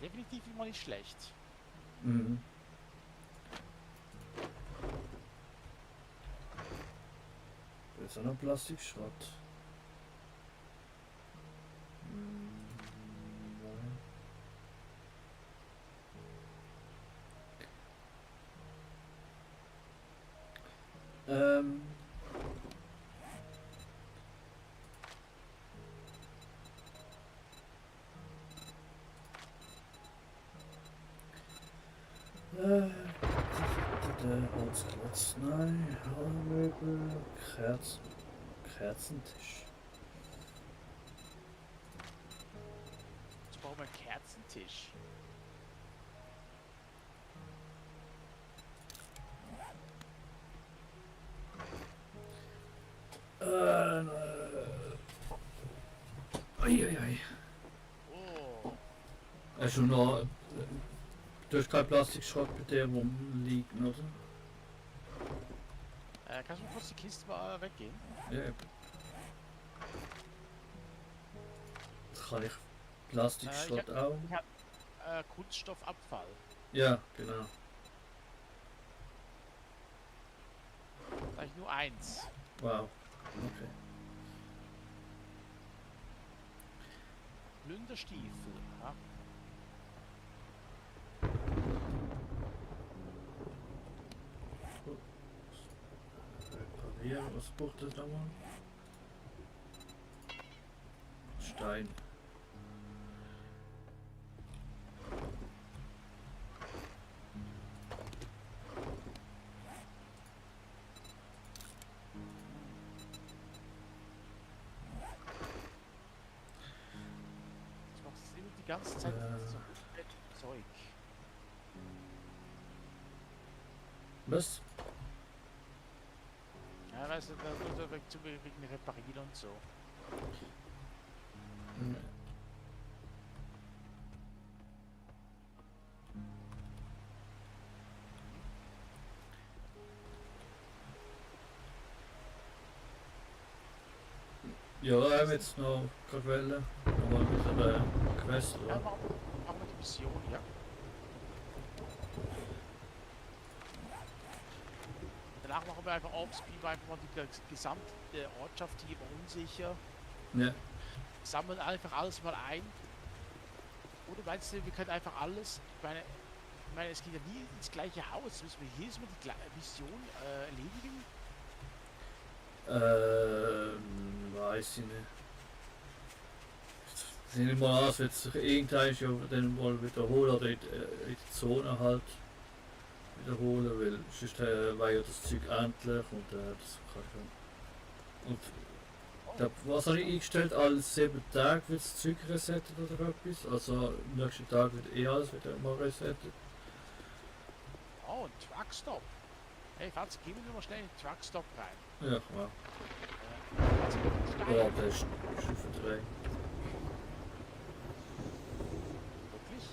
Definitiv immer nicht schlecht. mhm. Jetzt auch noch Plastikschrott. Nein. Holzklotz, nein, Möbel, Kerzentisch. Jetzt brauchen wir einen Kerzentisch. Eieiei. Oh, Hast du noch. Du hast kein Plastikschrott bei dir rumliegen, oder? kannst du mal kurz die Kiste mal weggehen? Ja. Kann ich Plastikschrott auch? Ich hab Kunststoffabfall. Ja, genau. Da habe ich nur eins. Wow. Okay. Plünderstiefel. Ja. Reparieren, was braucht das nochmal? Stein. Ich mache das immer die ganze Zeit so Zeug. Was? Ja, weißt du, wegen Reparieren und so. Hm. Ja, ich habe jetzt noch gerade wollen. Nochmal mit der Quest, Ja, oder? machen wir die Mission, ja. Danach machen wir einfach Offspeed, einfach mal die gesamte Ortschaft hier unsicher. Ja. Sammeln einfach alles mal ein. Oder meinst du, wir können einfach alles, ich meine, es geht ja nie ins gleiche Haus. Müssen wir jedes Mal die Mission erledigen? Weiß ich nicht. Ich sehe nicht mal aus, wird sich irgendwann ja dann mal wiederholen oder in die Zone halt wiederholen, weil sonst war ja das Zeug endlich und das kann schon. Und was habe ich eingestellt? Alle 7 Tage wird das Zeug resettet oder etwas. Also am nächsten Tag wird alles wieder mal resettet. Oh, ein Truckstop. Hey, Fatz, gehen wir mal schnell in den Truckstop rein. Ja, wow. Fatz, Oh, der ist schon verdreht. Wirklich?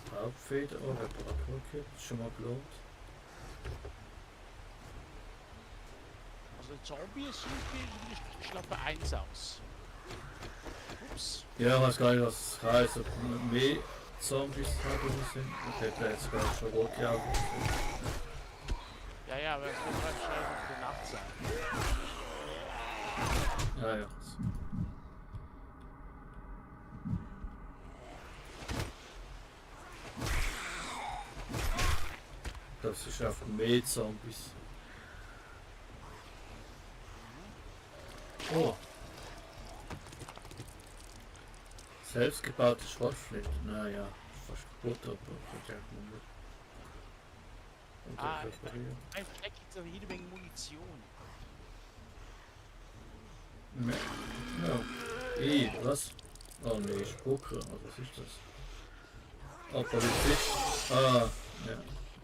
Schraubfeder, oh, Reparaturkit, schon mal gelohnt. Also Zombie sieht wie Schlappe 1 aus. Ups. Ja, ich weiß gar nicht, was es heißt, ob mehr Zombies drin sind. Okay, der jetzt gerade schon rote Augen. Ja, ja, aber es wird halt schnell noch die Nacht sein. Ja, ja. Das ist einfach mehr Zombies. Oh. Selbstgebaute Schrotflinte. Naja, fast kaputt, aber könnte ich einfach mal mit. Und Ah, reparieren. ein Fleck gibt es jede Menge Munition. Ja. Was? Oh ne, Spucke. Was ist das? Oh, Polizist. Ah, ja.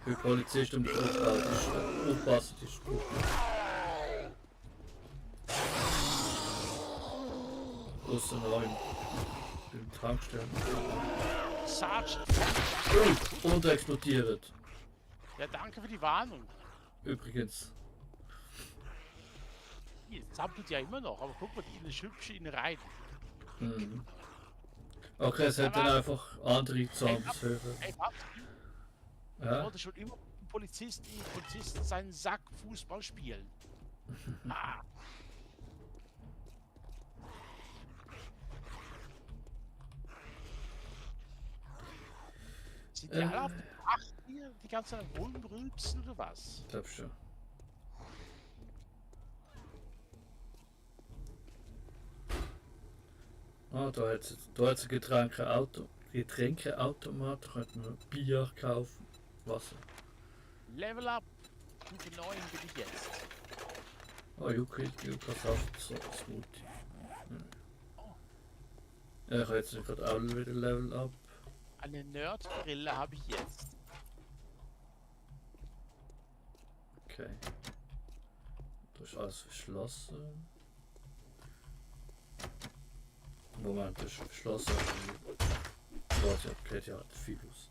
Für Polizist um die aufpassen, die Spucke. Außen rein. Den Tankstellen. Sergeant! Und explodiert. Ja, danke für die Warnung. Übrigens. Hier, zappelt ja immer noch, aber guck mal, die ist hübsch in rein. Mhm. Okay, es hätten einfach andere Zombies hören. Ey, warte, ich Ja? wollte schon immer mit Polizisten seinen Sack Fußball spielen. Ah. Sind die alle auf dem Dach hier die ganze Zeit rumrülpsen oder was? Ich glaub schon. Ah, da hat's ein Getränkeautomat, da könnte man Bier kaufen, Wasser. Level up! Stufe 9 bin ich jetzt. Oh, Yucca-Saft, so Smoothie. Ja, ich habe jetzt gerade auch wieder Level up. Eine Nerdbrille habe ich jetzt. Okay. Da ist alles verschlossen. Moment, das ist verschlossen. Warte, geht ja viel los.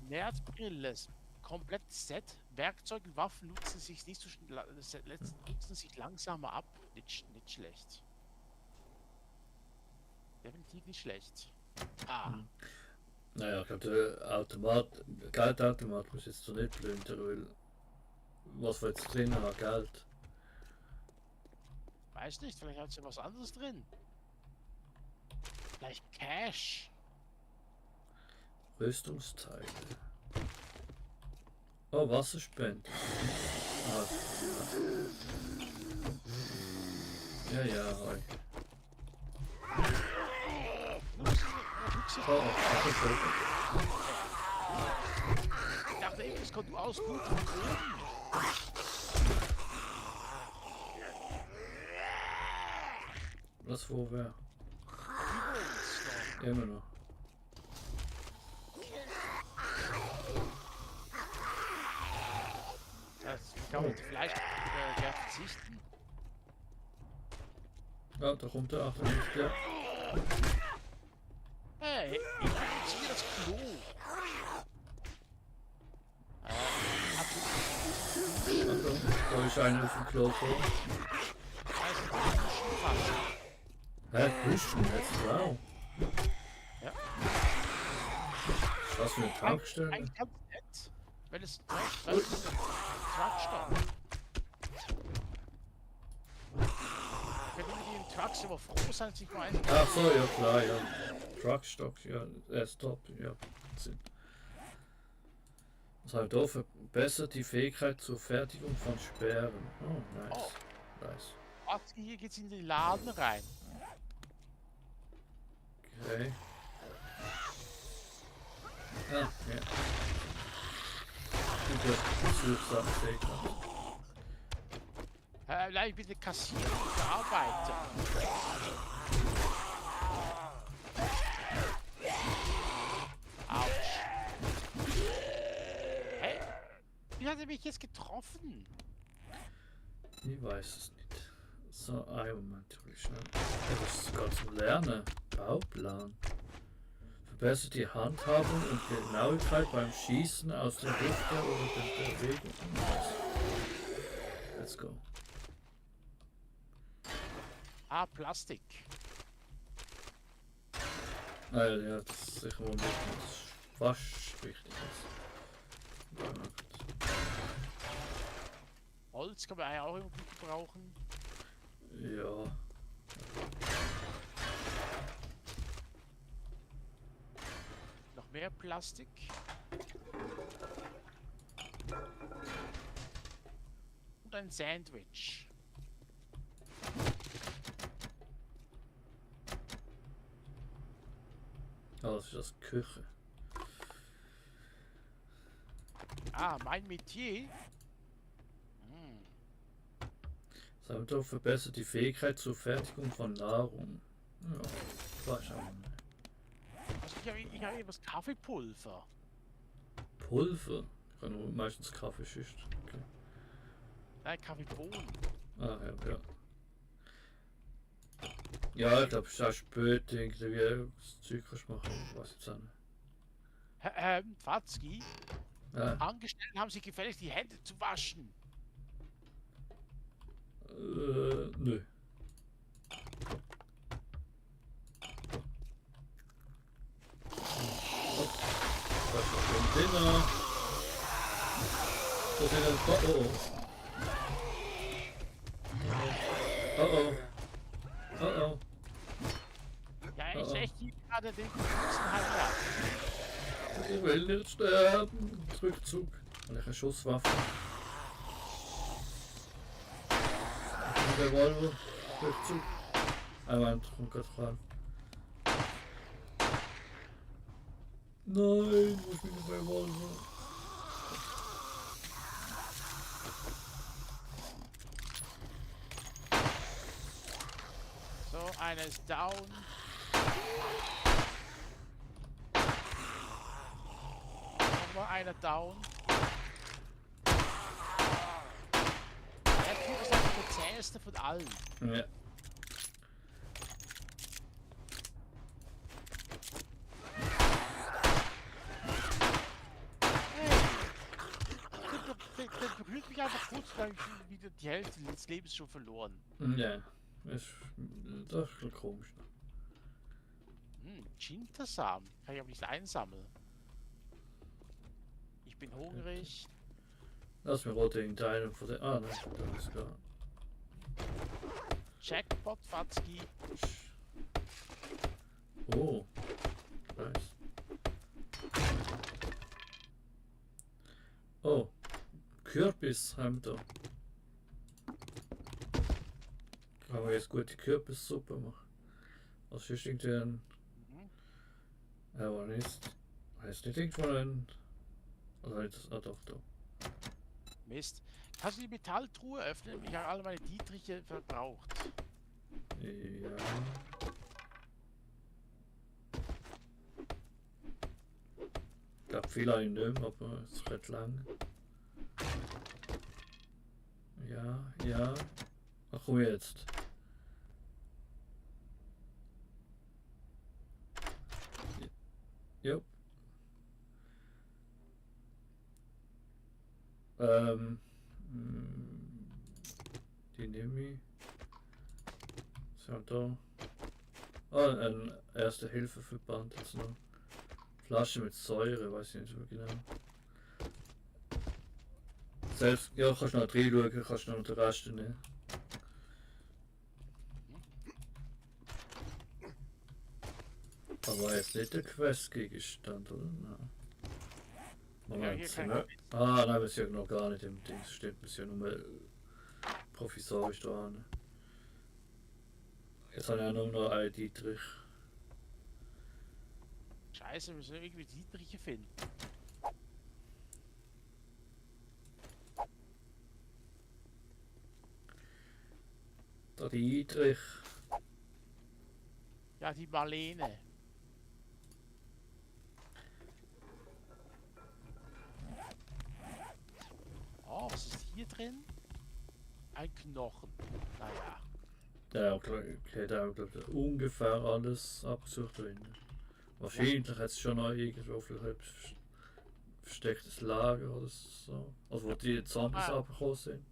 Nerdbrille, komplett Set. Werkzeuge und Waffen nutzen sich nicht so nutzen sich langsamer ab. Nicht schlecht. Definitiv nicht schlecht. Ah. Naja, ich glaube, der Geldautomat muss jetzt so nicht plündern, weil was wir jetzt drin haben, Geld. Weiß nicht, vielleicht hat sie was anderes drin. Vielleicht Cash. Rüstungsteile. Oh, Wasserspende. Ah, ja, ja, hoi. Oh, oh, Ich dachte eben, es kommt aus gut. was wo wer? Immer noch. Das kann man Fleisch ja verzichten. Ja, da kommt der Achtung nicht, ja. Hey, ich benutze das Klo. Achtung, da ist einer auf dem Klo vor. Hä? Duschen jetzt? Wow. Ja. Was für eine Tankstelle? Eigentlich ganz nett, wenn es Truckstop. Wenn die mit den Trucks immer froh sein, sich mal einen. Ach so, ja klar, ja. Truckstock, ja, Stop, ja. Sinn. Was haben wir da? Verbessert die Fähigkeit zur Fertigung von Sperren. Oh, nice. Oh. Nice. Warte, hier geht's in den Laden rein. Okay. Ah, ja. Gute Suchsache, Nein, bitte kassieren und verarbeiten. Autsch. Hey, wie hat er mich jetzt getroffen? Ich weiß es nicht. So, natürlich schnell. Ja, das ist sogar zum Lernen. Bauplan. Verbessert die Handhabung und Genauigkeit beim Schießen aus der Hüfte oder der Bewegung. Let's go. Ah, Plastik. Ja, das ist sicher wohl nicht, das fast wichtig ist. Ja, gut. Holz kann man eigentlich auch immer gut gebrauchen. Ja. Noch mehr Plastik. Und ein Sandwich. Das ist das Küche. Ah, mein Metier. Das haben wir doch verbessert die Fähigkeit zur Fertigung von Nahrung. Ja, war schon. Also ich habe etwas Kaffeepulver. Pulver? Ich kann nur meistens Kaffeeschicht. Okay. Nein, Kaffeebohnen. Ah, ja, ja. Ja, ich glaube, es ist auch später irgendwie das Zeug kannst machen. Ich weiß jetzt auch nicht. Fatzki, Ja. Angestellten haben sich gefälligst die Hände zu waschen. Nö. Das ist ein Dinner. Das ist ein Oh oh. Oh oh. Oh oh. Ja, ich echt gerade den großen Handwerk. Ich will nicht sterben. Rückzug. Weil ich eine Schusswaffe. Revolver. Rückzug. Einmal kommt gerade rein. Nein, wo ist mein Revolver? So, einer ist down. Nochmal einer down. Der Typ ist eigentlich der zäheste von allen. Ja. Der berührt mich einfach kurz, dann habe ich wieder die Hälfte des Lebens schon verloren. Ja. Das ist ein bisschen komisch. Chintersamen. Kann ich aber nicht einsammeln. Ich bin hungrig. Lass mir rote in deinem von der. Ah, nein, da ist gar. Jackpot, Fatzki. Oh. Nice. Oh. Kürbis haben wir da. Kann man jetzt gute Kürbissuppe machen. Was ist irgendwie ein. Aber nicht. Heißt nicht irgendwo ein. Oder nicht das. Ah, doch, da. Mist. Kannst du die Metalltruhe öffnen? Ich habe alle meine Dietriche verbraucht. Ja. Ich glaube, viele habe ich nicht mehr, aber es ist recht lang. Ja, ja. Ach, komm jetzt. Jo. Die nehme ich. So, da. Ah, ein Erste-Hilfe-Verband jetzt noch. Flasche mit Säure, weiß ich nicht so genau. Selbst, ja, kannst du noch reinschauen, kannst du noch den Rest nehmen. Aber jetzt nicht der Questgegenstand, oder? Nein. Moment, hier sind kann wir... Ah, nein, wir sind ja noch gar nicht im Ding. Stimmt, wir sind ja nur provisorisch da. Ne? Jetzt habe ich ja nur noch einen Dietrich. Scheiße, wir müssen irgendwie Dietriche finden. Der Dietrich. Ja, die Marlene. Oh, was ist hier drin? Ein Knochen. Naja. Ja, okay, da glaube ich ungefähr alles abgesucht drin. Wahrscheinlich hat es schon noch irgendwo vielleicht verstecktes Lager oder so. Also wo die Zombies abgekommen sind.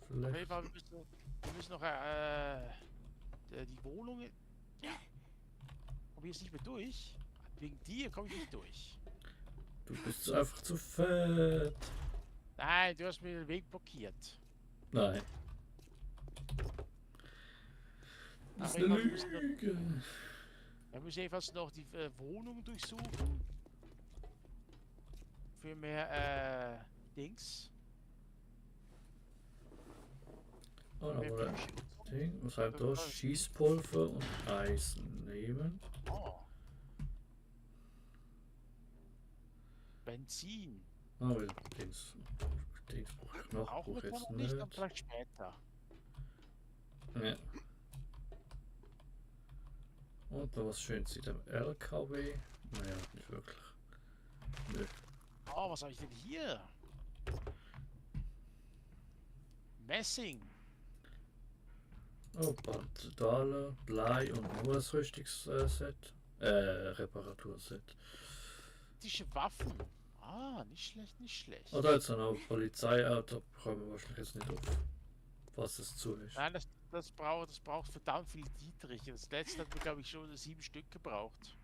Auf jeden Vielleicht. Fall, wir müssen noch die Wohnung. Ja. Komm jetzt nicht mehr durch. Wegen dir komme ich nicht durch. Du bist einfach zu fett. Nein, du hast mir den Weg blockiert. Nein. Das ist Aber eine wir müssen noch- Lüge. Wir müssen jedenfalls noch die Wohnung durchsuchen. Für mehr Dings. Oh, Mehr aber Bücher. Ding, was halt da? Schießpulver und Eisen nehmen. Oh. Benzin. Ah, weil Dings brauche ich noch, Auch brauche mit jetzt noch nicht, aber nicht. vielleicht später. Ja. Und da was Schönes in dem LKW. Naja, nicht wirklich. Nö. Oh, was habe ich denn hier? Messing. Oh, Bandale, Blei und nur das Rüstungsset. Reparaturset. Optische Waffen. Ah, nicht schlecht, nicht schlecht. Oder jetzt noch Polizeiauto, kommen wir wahrscheinlich jetzt nicht auf, was es zu ist. Nein, das braucht verdammt viel Dietrich. Das letzte hat mir, glaube ich, schon 7 Stück gebraucht.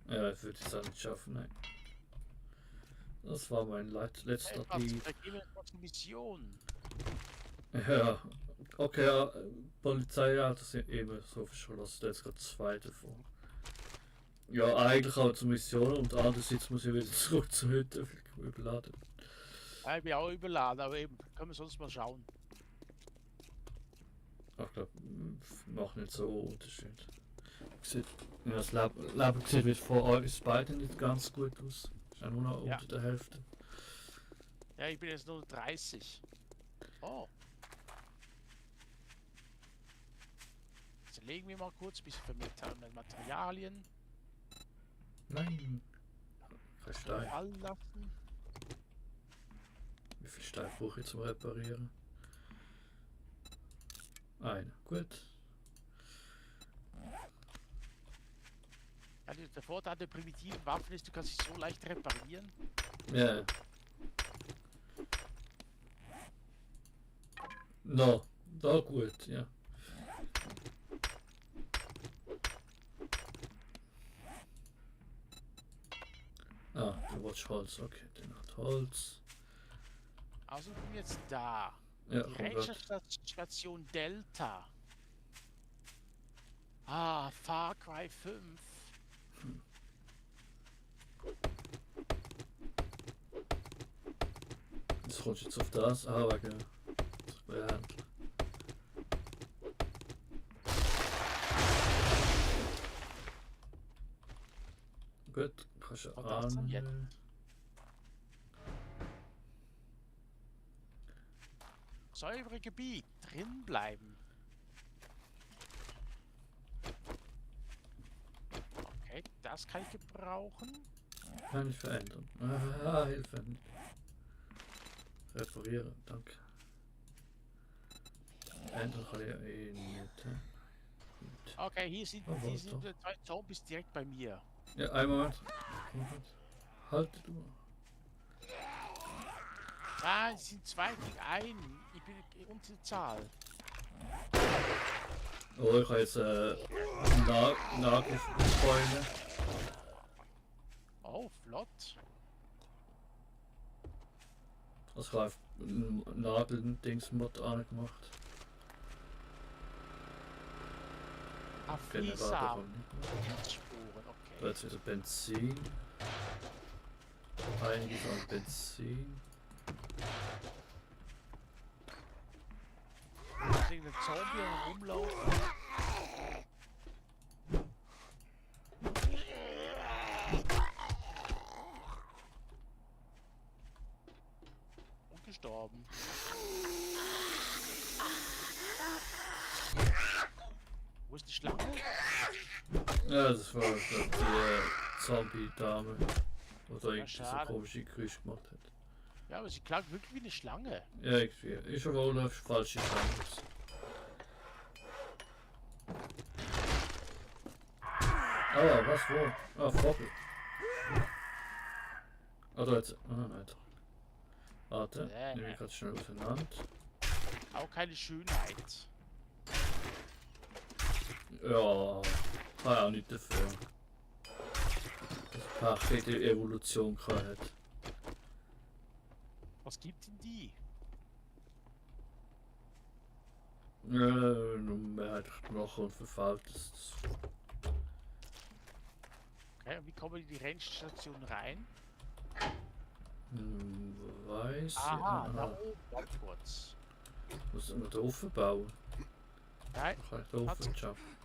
Ja, ich würde es auch nicht schaffen, nein. Das war mein letzter Hey, Dieb. da gehen wir jetzt mal zur Mission. Ja, okay, ja, Polizeiauto sind immer so verschlossen, da jetzt gerade 2 davon. Ja, eigentlich auch zur Mission und andererseits muss ich wieder zurück zur Hütte, überladen. Ja, ich bin auch überladen, aber eben, können wir sonst mal schauen. Ich glaube, macht nicht so einen Unterschied. Sieht, ja, das Leben sieht wie vor uns beiden nicht ganz gut aus. Ist ja nur noch Ja. unter der Hälfte. Ja, ich bin jetzt nur 30. Oh. Jetzt legen wir mal kurz ein bisschen für Materialien. Nein. Kein Stein. Fallen lassen. Wie viel Stein brauche ich zum Reparieren? Einer. Gut. Ja, der Vorteil der primitiven Waffen ist, du kannst sie so leicht reparieren. Ja. No, da gut, ja. Ah, du wolltest Holz, okay, den hat Holz. Also bin jetzt da. Ja, Die komplett. Rangerstation Delta. Ah, Far Cry 5. Jetzt kommst du jetzt auf das. Ah, wegen. Ja. Gut, kannst du Und das dann jetzt. an. Säuregebiet, drin bleiben. Okay, das kann ich gebrauchen. Kann ich verändern. Ah, Hilfe. Reparieren, danke. Ändern kann ich eh nicht. Gut. Okay, hier sind Oh, die warte. sind zwei Zombies direkt bei mir. Ja, einen Moment. Halt du. Ah, es sind 2 gegen 1. Ich bin unter Zahl. Oh, ich habe jetzt Nagelbäume. Oh, flott. Also ich habe einfach einen Nageldings-Mod angemacht. Generator Afisa. von Spuren, Da okay. jetzt wieder Benzin. Einiges an Benzin. Da ist irgendein Zombie am rumlaufen. Und gestorben. Wo ist die Schlange? Ja, das war glaub, die Zombie-Dame. Oder irgendwie so schade. komische Geräusche gemacht hat. Ja, aber sie klang wirklich wie eine Schlange. Ja, irgendwie. Ist aber auch eine falsche Chance. Ah, was wo? Ah, Vogel. Ah, da jetzt. Ah, nein, doch. Warte, nehme ich gerade schnell auseinander. Auch keine Schönheit. Ja, kann ja auch nicht dafür. Das Pech die Evolution gehabt. Was gibt denn die? Nun mehr halt Knochen und verfaultes. Okay, und wie kommen die in die Range-Station rein? Weiß Aha, ich. da Aha. oben, warte kurz. Muss ich noch den Ofen bauen? Nein, Kann ich den Hat's- Ofen schaffen?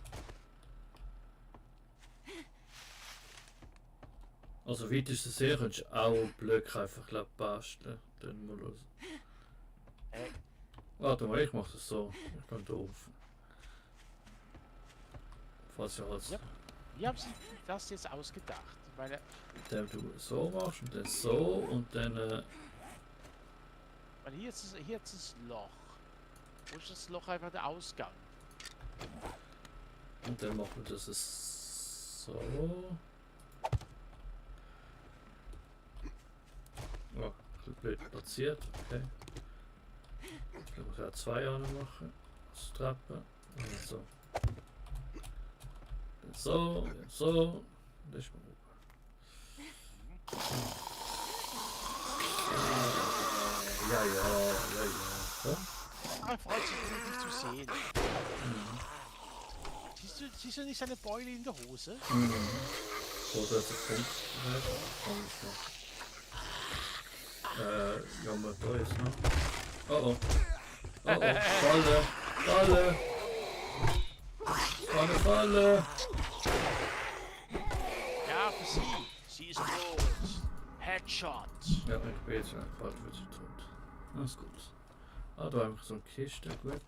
Also weit ist es sehr, könntest du auch Blöcke einfach glaub, basteln. Dann mal los. Warte mal, ich mach das so. Ich kann den Ofen. Falls ihr halt Ja. wie haben Sie das jetzt ausgedacht? Ich meine, den du so machst und dann so und dann weil hier ist das Loch. Wo ist das Loch einfach der Ausgang? machen wir das so. Oh, ein bisschen blöd platziert, okay. Ich muss ja 2 machen. Das Treppe. So. So, so. Das ist mal oben. Ja, ja, ja, ja. So. Ah, freut sich, dich zu sehen. Siehst du nicht seine Beule in der Hose? So, das ist Punkt. Ja, mal da ist noch. Oh oh. Oh oh. Falle. Falle. Falle, Falle. Ja, für sie. Sie ist tot. Headshot. Ja, ich bin jetzt bald wieder tot. Das ist gut. Ah, da haben wir so eine Kiste, gut.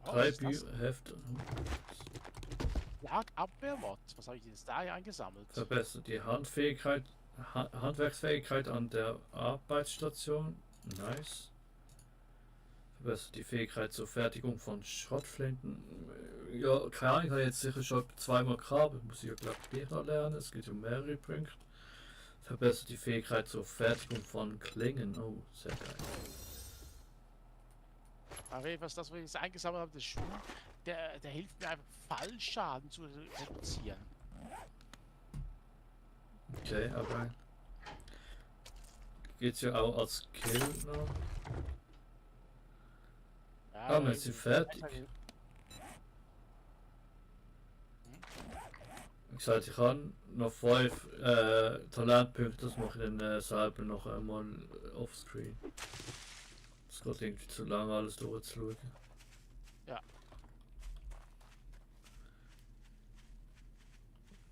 Oh, 3 was ist das? Hefte. Jagdabwehrmod. Was habe ich jetzt da eingesammelt? Verbessert die Handfähigkeit, Handwerksfähigkeit an der Arbeitsstation. Nice. Verbessert die Fähigkeit zur Fertigung von Schrottflinten. Ja, keine Ahnung, ich habe jetzt sicher schon 2-mal gehabt. Muss ich ja glaube ich noch lernen. Es geht um mehrere Punkte. Verbessert die Fähigkeit zur Fertigung von Klingen. Oh, sehr geil. Aber jedenfalls das, was ich jetzt eingesammelt habe, der Schuh, der hilft mir einfach Fallschaden zu reduzieren. Okay, aber geht's ja auch als Kill noch? Ja, Wir sind fertig. Wie gesagt, ich habe noch 5 Talentpunkte, das mache ich dann selber noch einmal offscreen. Es geht irgendwie zu lange alles durchzuschauen. Ja.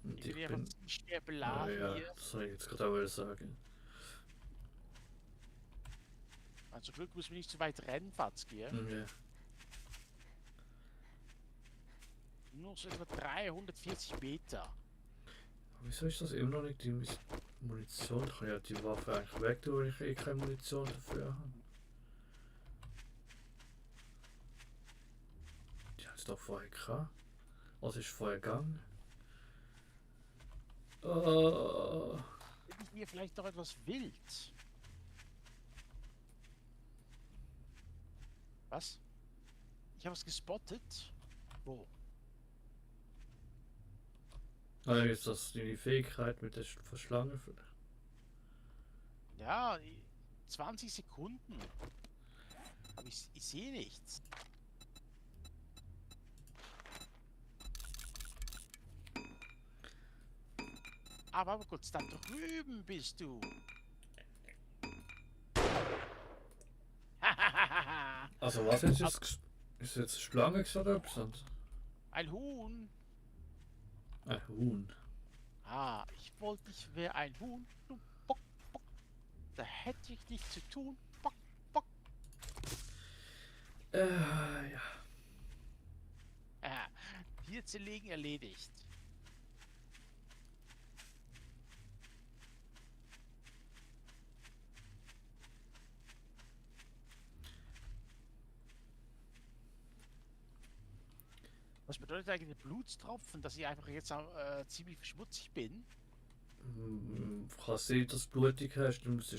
Und Ich ich bin einfach bin. ziemlich schwer Ah, beladen ja, hier. das soll ich jetzt gerade auch wieder sagen. Also zum Glück muss man nicht zu weit rennen, Fatzki. Ja? Ja. Nur so etwa 340 Meter. Wieso ist das immer noch nicht die Munition? Ich kann ja die Waffe eigentlich weg tun, weil ich eh keine Munition dafür habe. Die hat es doch vorher gehabt. Was ist vorher gegangen? Oh. Bin ich hier vielleicht noch etwas wild? Was? Ich habe es gespottet. Wo? Ist das die Fähigkeit mit der Verschlange vielleicht? Ja, 20 Sekunden. Aber ich sehe nichts. Aber kurz, da drüben bist du. Also was ist jetzt? Ist jetzt Schlange gesagt oder etwas anderes? Ein Huhn. Ein Huhn. Ah, ich wollte, ich wäre ein Huhn. Du, bock, bock. Da hätte ich nichts zu tun. Bock, bock. Ja. Hier zerlegen erledigt. Was bedeutet eigentlich der Blutstropfen, dass ich einfach jetzt ziemlich schmutzig bin? Kann sehen, dass du blutig hast, du musst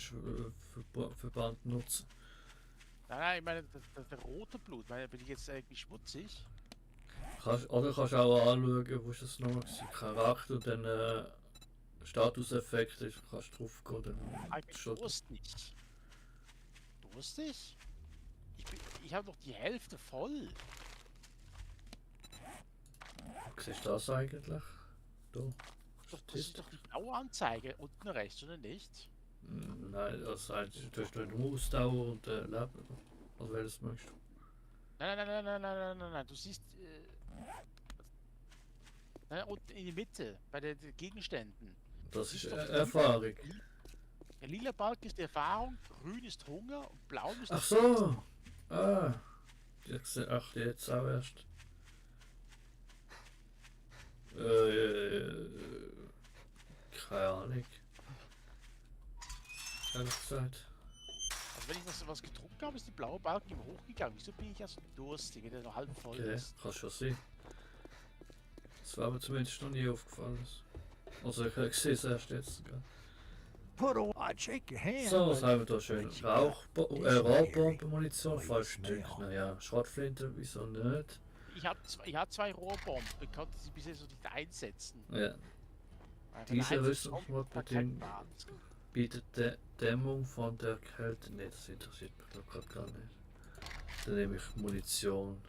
Verband nutzen. Nein, ich meine, der rote Blut, bin ich jetzt irgendwie schmutzig? Oder kannst auch anschauen, wo ist das nochmal gewesen? Charakter und dann Statuseffekte, kannst du drauf gehen. Dann Ich bin durstig. Durstig? Ich habe doch die Hälfte voll. Siehst du das eigentlich? Da. Das ist doch die blaue Anzeige unten rechts, oder nicht? Nein, das heißt, du hast nur die Ausdauer und Leben. Also welches möchtest du? Nein. Du siehst. Unten in die Mitte, bei den Gegenständen. Das ist Siehst doch Erfahrung. Der lila Balken ist die Erfahrung, grün ist Hunger und blau ist. Ach so! Ah! Ach, jetzt auch erst. Keine Ahnung. Ehrlich gesagt. Also wenn ich was getrunken habe, ist die blaue Balken immer hochgegangen. Wieso bin ich also durstig, wenn der noch halb voll Okay, ist? kann schon sein. Das war mir zumindest noch nie aufgefallen. Also ich sehe es erst jetzt. Put on. I'd shake your hand. So, was but haben wir da schön? Rauchbombenmunition, 5 Stück. Naja, Schrotflinte, wieso nicht? Ich hab zwei Rohrbomben, ich konnte sie bisher so nicht einsetzen. Ja, Weil diese der Rüstungsmod Einsatzraum bietet Dämmung von der Kälte. Ne, das interessiert mich doch gerade gar nicht. Dann nehme ich Munition.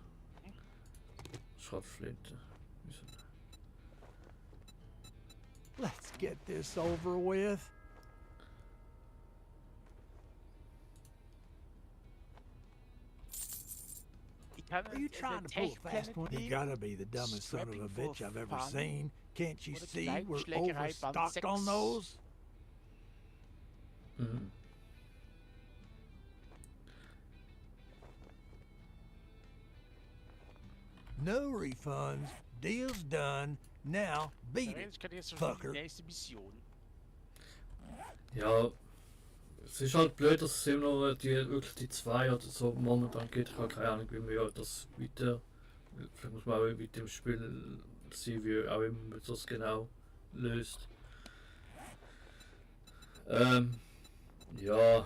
Schrotflinte. Wieso nicht? let's get this over with. Are you trying to pull a fast one? You gotta be the dumbest son of a bitch I've ever seen. Can't you see we're overstocked on those? Mhm. No refunds. Deal's done. Now beat it. Ich kann jetzt schon Fucker. die nächste Mission. Ja, es ist halt blöd, dass es immer noch wirklich die 2 oder so momentan geht. Ich habe keine Ahnung, wie man das weiter. Vielleicht muss man auch weiter im Spiel sehen, wie auch immer man das genau löst. Ja,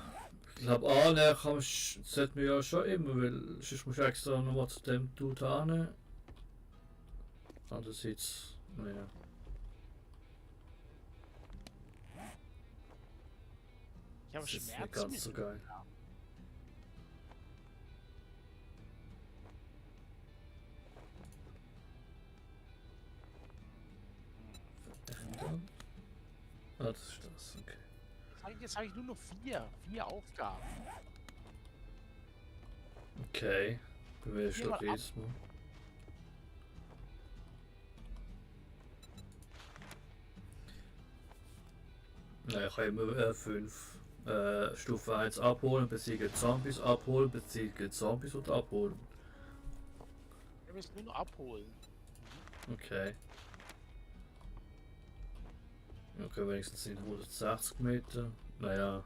Ich glaube, annehmen sollte man ja schon immer, weil sonst musst du extra nochmal zu dem Dude annehmen. Andererseits, naja. Ich habe Das ist nicht Schmerzen. ganz so geil. Ah, das ist das, okay. Jetzt habe ich nur noch 4 Aufgaben. Okay. Bei mir ist das jedes Mal. Ja, ich habe immer 5 Stufe 1 abholen, besiegen Zombies abholen, besiegen Zombies und abholen. Wir müssen nur noch abholen. Okay. Okay, wenigstens sind 160 Meter. Naja.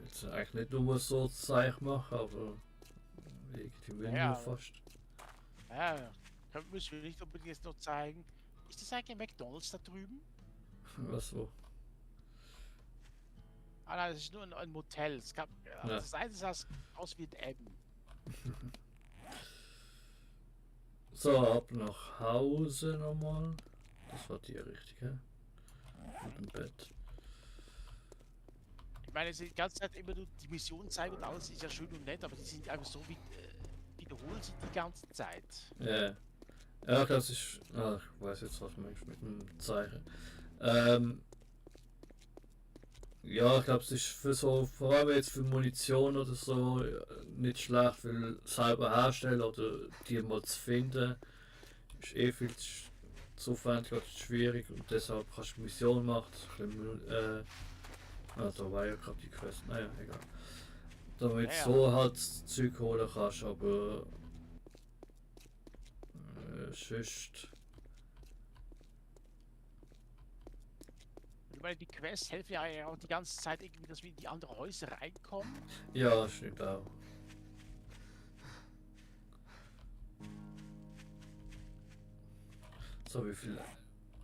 Jetzt eigentlich nicht nur so Zeichen machen, aber irgendwie Ja. nur fast. Ja, müssen wir nicht unbedingt jetzt noch zeigen. Ist das eigentlich ein McDonald's da drüben? Was so? Ah nein, das ist nur ein Motel. Es gab, Ja. Das eine sah aus wie ein M. So, ab nach Hause nochmal. Das war die richtige. Und im Bett. Ich meine, die ganze Zeit immer nur die Mission zeigen und alles ist ja schön und nett, aber die sind einfach so wiederholen sich die ganze Zeit. Ja. Ja, das ist. Ah, ich weiß jetzt, was du meinst mit dem Zeichen. Ja, ich glaube, es ist für so, vor allem jetzt für Munition oder so, nicht schlecht, weil selber herstellen oder die mal zu finden, ist eh viel zu aufwendig oder zu schwierig und deshalb kannst du Mission machen. Da war ja gerade die Quest, naja, egal. Damit Ja. so halt das Zeug holen kannst, aber sonst. Ich meine, die Quests helfen ja auch die ganze Zeit irgendwie, dass wir in die anderen Häuser reinkommen. Ja, stimmt auch. So, wie viel?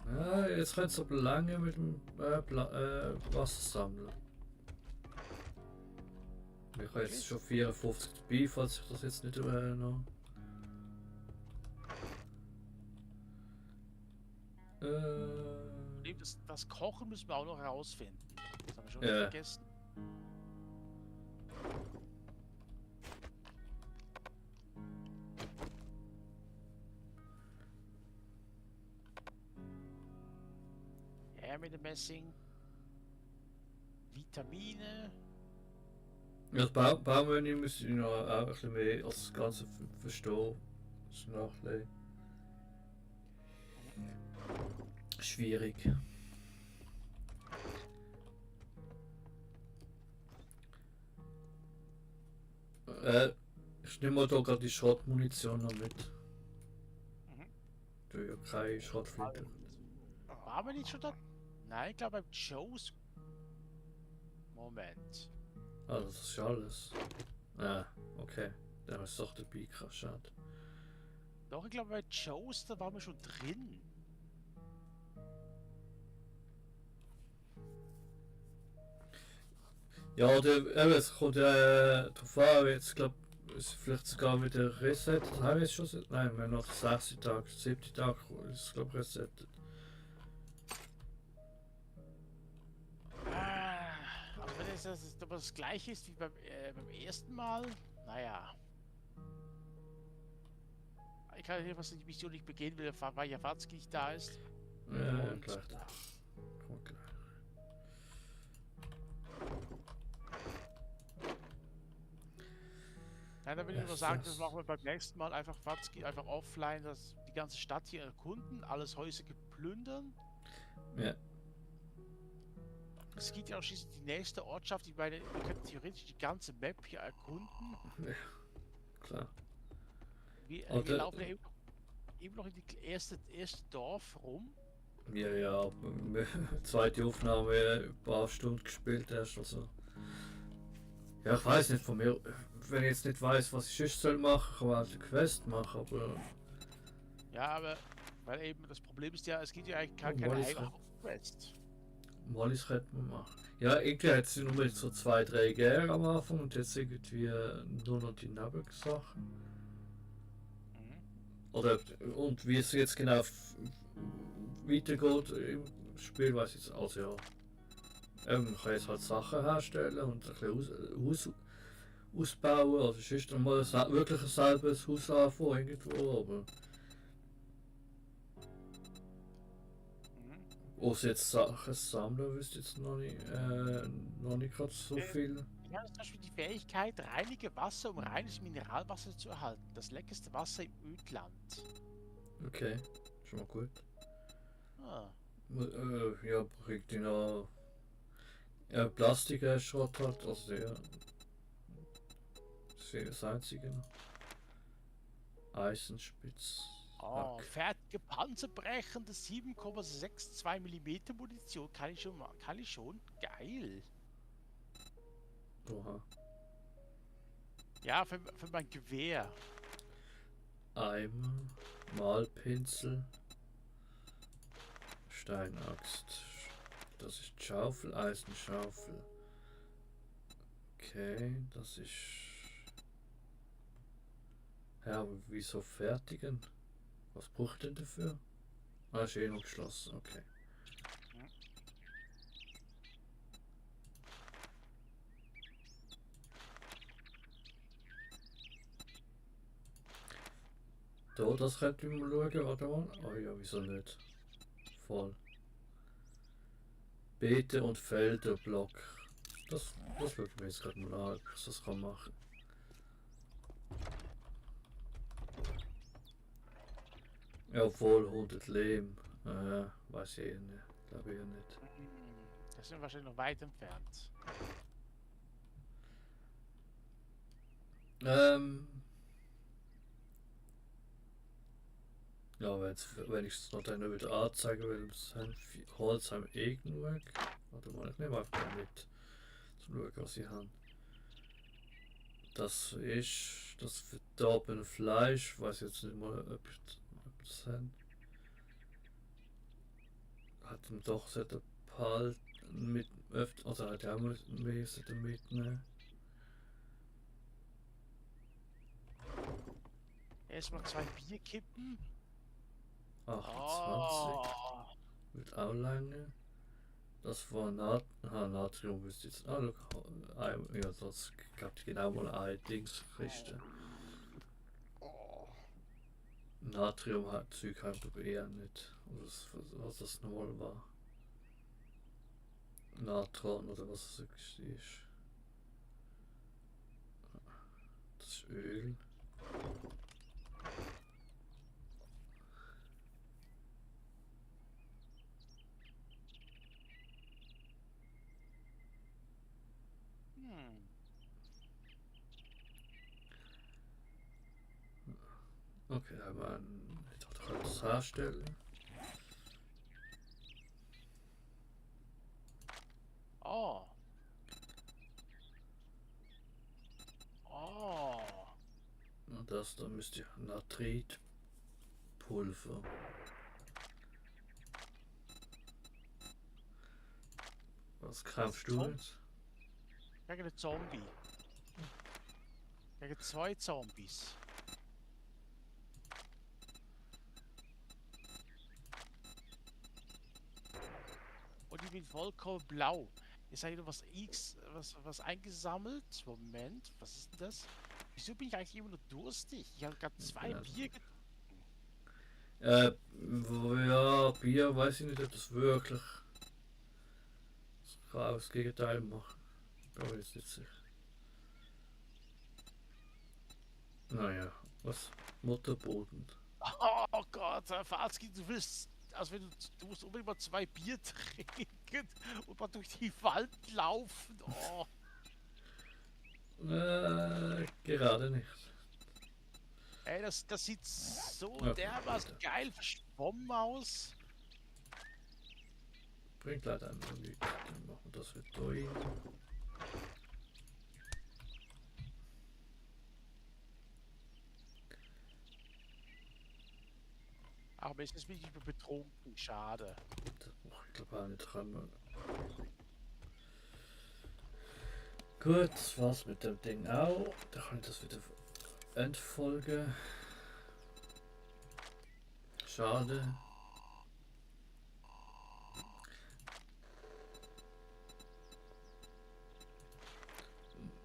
Ja, jetzt könnte es aber lange mit dem Wasser sammeln. Ich habe jetzt schon 54 dabei, falls ich das jetzt nicht noch. Das Kochen müssen wir auch noch herausfinden. Das haben wir schon Ja. vergessen. Ja, mit dem Messing. Vitamine. Ja, das Baumenü müsste ich noch auch ein bisschen mehr als das Ganze verstehen. Das ist nachlesen. Schwierig. Ich nehme mal da gerade die Schrottmunition noch mit. Du ja keine Schrottflinte. Waren wir nicht schon da? Nein, ich glaube beim Joe's. Moment. Ah, das ist alles. Ah, okay. Dann ist doch dabei, krass, schade. Doch, ich glaube bei Joe's, da waren wir schon drin. Ja, es kommt drauf an, jetzt glaube ich, vielleicht sogar wieder reset. Das haben wir jetzt schon. Nein, wir haben noch 6 Tage, 7 Tage ist glaube ich resettet. Aber wenn es das gleiche ist wie beim ersten Mal, naja. Ich kann hier was die Mission nicht begehen will, weil Jafanski nicht da ist. Ja, gleich da. Kommt gleich. Nein, dann will ich nur sagen, das machen wir beim nächsten Mal einfach Fatzki, einfach offline, dass die ganze Stadt hier erkunden, alles Häuser geplündern. Ja. Es gibt ja auch schließlich die nächste Ortschaft, ich meine, wir könnten theoretisch die ganze Map hier erkunden. Ja, klar. Wir laufen ja eben noch in die erste Dorf rum. Ja, zweite Aufnahme, ein paar Stunden gespielt hast, also. Ja, ich weiß nicht von mir, wenn ich jetzt nicht weiß, was ich sonst soll machen, kann man halt eine Quest machen, aber. Ja, aber weil eben das Problem ist ja, es gibt ja eigentlich keine Wallis eigene Hauptquest. Mollis könnte man machen. Ja, irgendwie hat sie nur mit so 2, 3 Gäre am Anfang und jetzt irgendwie nur noch die Nebensachen. Mhm. Oder und wie es jetzt genau weitergeht im Spiel, weiß ich jetzt. Also ja. Man kann jetzt halt Sachen herstellen und ein bisschen ausbauen. Also es ist dann mal wirklich ein selberes Haus anfangen irgendwo, aber. Mhm. Aus jetzt Sachen sammeln wüsste ich jetzt noch nicht gerade so viel. Ja, das ist zum Beispiel die Fähigkeit, reinige Wasser, um reines Mineralwasser zu erhalten. Das leckerste Wasser im Ödland. Okay, schon mal gut. Ah. Ja, bringt die noch Plastikschrott hat, also ja. Das ist das einzige noch. Eisenspitz. Oh, fertige panzerbrechende 7,62 mm Munition kann ich schon. Kann ich schon. Geil. Oha. Ja, für mein Gewehr. Eimer, Malpinsel, Steinaxt. Das ist Schaufel, Eisenschaufel. Okay, das ist. Ja, aber wieso fertigen? Was braucht denn dafür? Ah, ist eh noch geschlossen, okay. Da, das könnte ich mal schauen, warte mal. Oh ja, wieso nicht? Voll. Beete und Felderblock. Das schaue ich mir jetzt gerade mal an, was das kann machen. Ja, obwohl 100 Lehm. Weiß ich eh nicht. Glaube ich ja nicht. Das sind wir wahrscheinlich noch weit entfernt. Ja, wenn ich es noch dann wieder anzeigen will, Holz haben eh genug. Warte mal, ich nehme einfach mal mit. Zum schauen, was ich habe. Das ist das verdorbene Fleisch. Weiß jetzt nicht mal, ob das haben. Hat ihm doch so ein paar mit öfter, also hat er auch mal mehr mitnehmen. Erstmal 2 Bier kippen. 28. Wird auch lange. Das war Natrium wüsste jetzt. Ja, das gab genau mal ein Dingskiste. Natrium hat Zeug halt aber eher nicht. Was das nochmal war. Natron oder was es ist. Das ist Öl. Okay, aber ich kann das herstellen. Oh. Oh. Und das da müsste ich Natritpulver. Was kämpfst du jetzt? Gegen einen Zombie. Gegen 2 Zombies. Und ich bin vollkommen blau. Ist da wieder was eingesammelt? Moment, was ist denn das? Wieso bin ich eigentlich immer nur durstig? Ich habe gerade 2 Bier getrunken. Ja, Bier weiß ich nicht, ob das wirklich. Das kann auch das Gegenteil machen. Bin mir jetzt nicht sicher. Naja, was? Mutterboden. Oh Gott, Herr Fatzki, du willst, also wenn du musst unbedingt mal 2 Bier trinken und mal durch die Wald laufen. Oh. Gerade nicht. Ey, das sieht so Okay, dermaßen geil verschwommen aus. Bringt leider einfach nichts. Dann machen wir das wieder durch. Aber ist es wirklich betrunken? Schade. Ich glaube auch nicht dran. Gut, das war's mit dem Ding auch. Da kann ich das wieder entfolgen. Schade.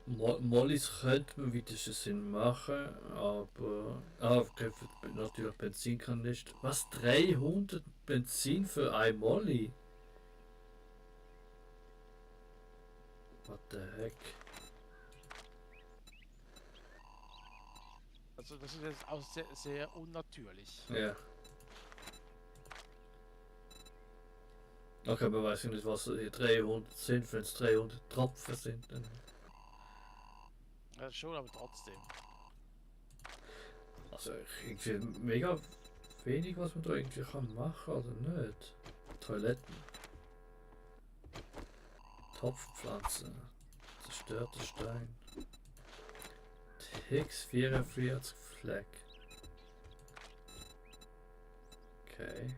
Mollys könnte man wieder Sinn machen, aber okay, natürlich Benzin kann nicht. Was? 300 Benzin für ein Molly? What the heck? Also das ist jetzt auch sehr, sehr unnatürlich. Ja. Okay, aber weiß ich nicht, was hier 300 sind, wenn es 300 Tropfen sind. Dann. Ja, schon, aber trotzdem. Also irgendwie mega wenig, was man da irgendwie kann machen, oder nicht? Toiletten. Topfpflanzen. Zerstörter Stein. Higgs 44 Fleck. Okay.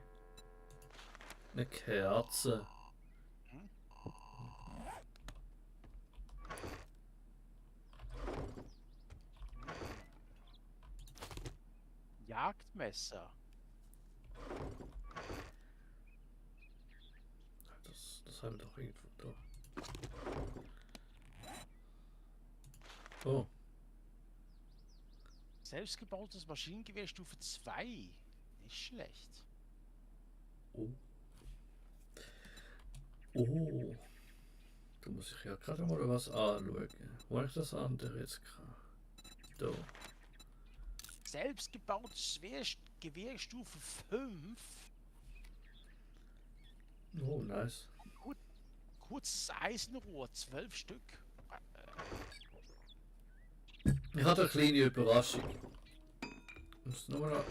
Eine Kerze. Jagdmesser. Das haben wir doch irgendwo da. Oh. Selbstgebautes Maschinengewehr Stufe 2. Nicht schlecht. Oh. Oh. Da muss ich ja gerade mal was anschauen. Wo ich das andere jetzt kann. Da. Selbstgebautes Gewehr Stufe 5. Oh, nice. Kurzes Eisenrohr, 12 Stück. Ich hatte eine kleine Überraschung. Muss nur noch.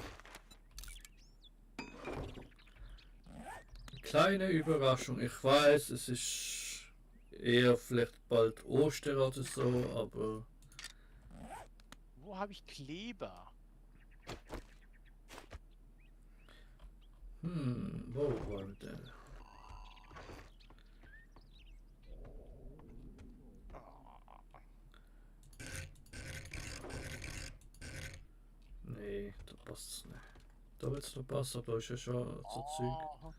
Eine kleine Überraschung. Ich weiß, es ist eher vielleicht bald Ostern oder so, aber. Wo habe ich Kleber? Wo war der? Nee, da passt es nicht. Da wird es noch passen, aber da ist ja schon so Zeug.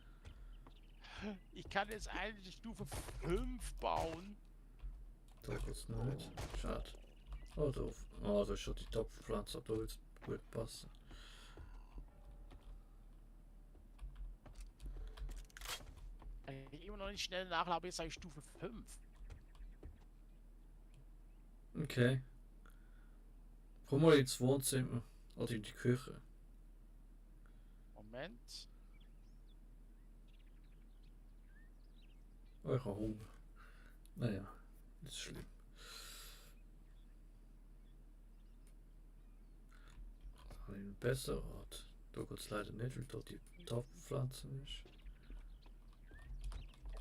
Ich kann jetzt eine Stufe 5 bauen. Da geht's nicht. Schade. Oh, doof. Oh, da ist schon die Topfpflanze, aber da wird es gut passen. Immer noch nicht schnell nachladen, jetzt sage ich Stufe 5. Okay. Komm mal ins Wohnzimmer. Oder in die Küche. Moment. Oh, ich habe Hunger. Naja, nicht schlimm. Habe ich einen besseren Ort. Da geht es leider nicht, weil da die Topfpflanzen ist.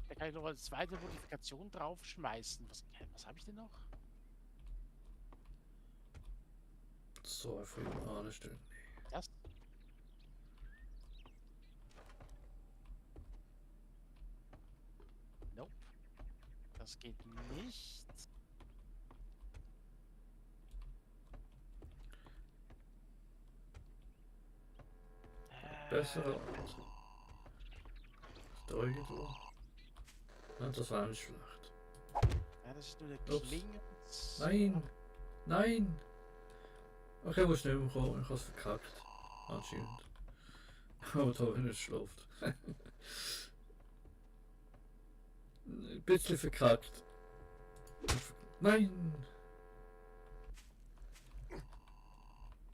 Da kann ich noch eine zweite Modifikation draufschmeißen. Was habe ich denn noch? So einfach in anstellen. Das. Nope. Das geht nicht. Bessere Ort. Ist da irgendwo? Ja, das war nicht schlecht. Ja, das ist nur der Ups. Klinge. Nein! Nein! Okay, muss nicht mehr kommen, ich habe es verkackt. Anscheinend. Aber da bin ich schläft. Ein bisschen verkackt. Nein!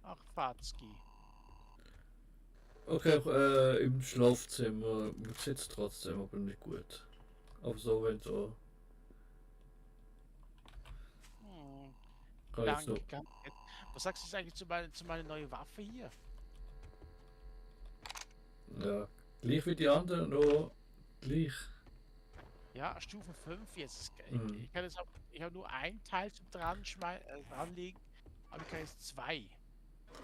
Ach, Fatzki. Okay, im Schlafzimmer sitzt trotzdem, aber nicht gut. Aber so, wenn so. Kann ich jetzt noch. Danke. Was sagst du jetzt eigentlich zu meiner neuen Waffe hier? Ja, gleich wie die anderen, nur gleich. Ja, Stufe 5 jetzt. Mhm. Ich kann jetzt auch, ich habe nur ein Teil zum dranlegen, aber ich kann jetzt 2.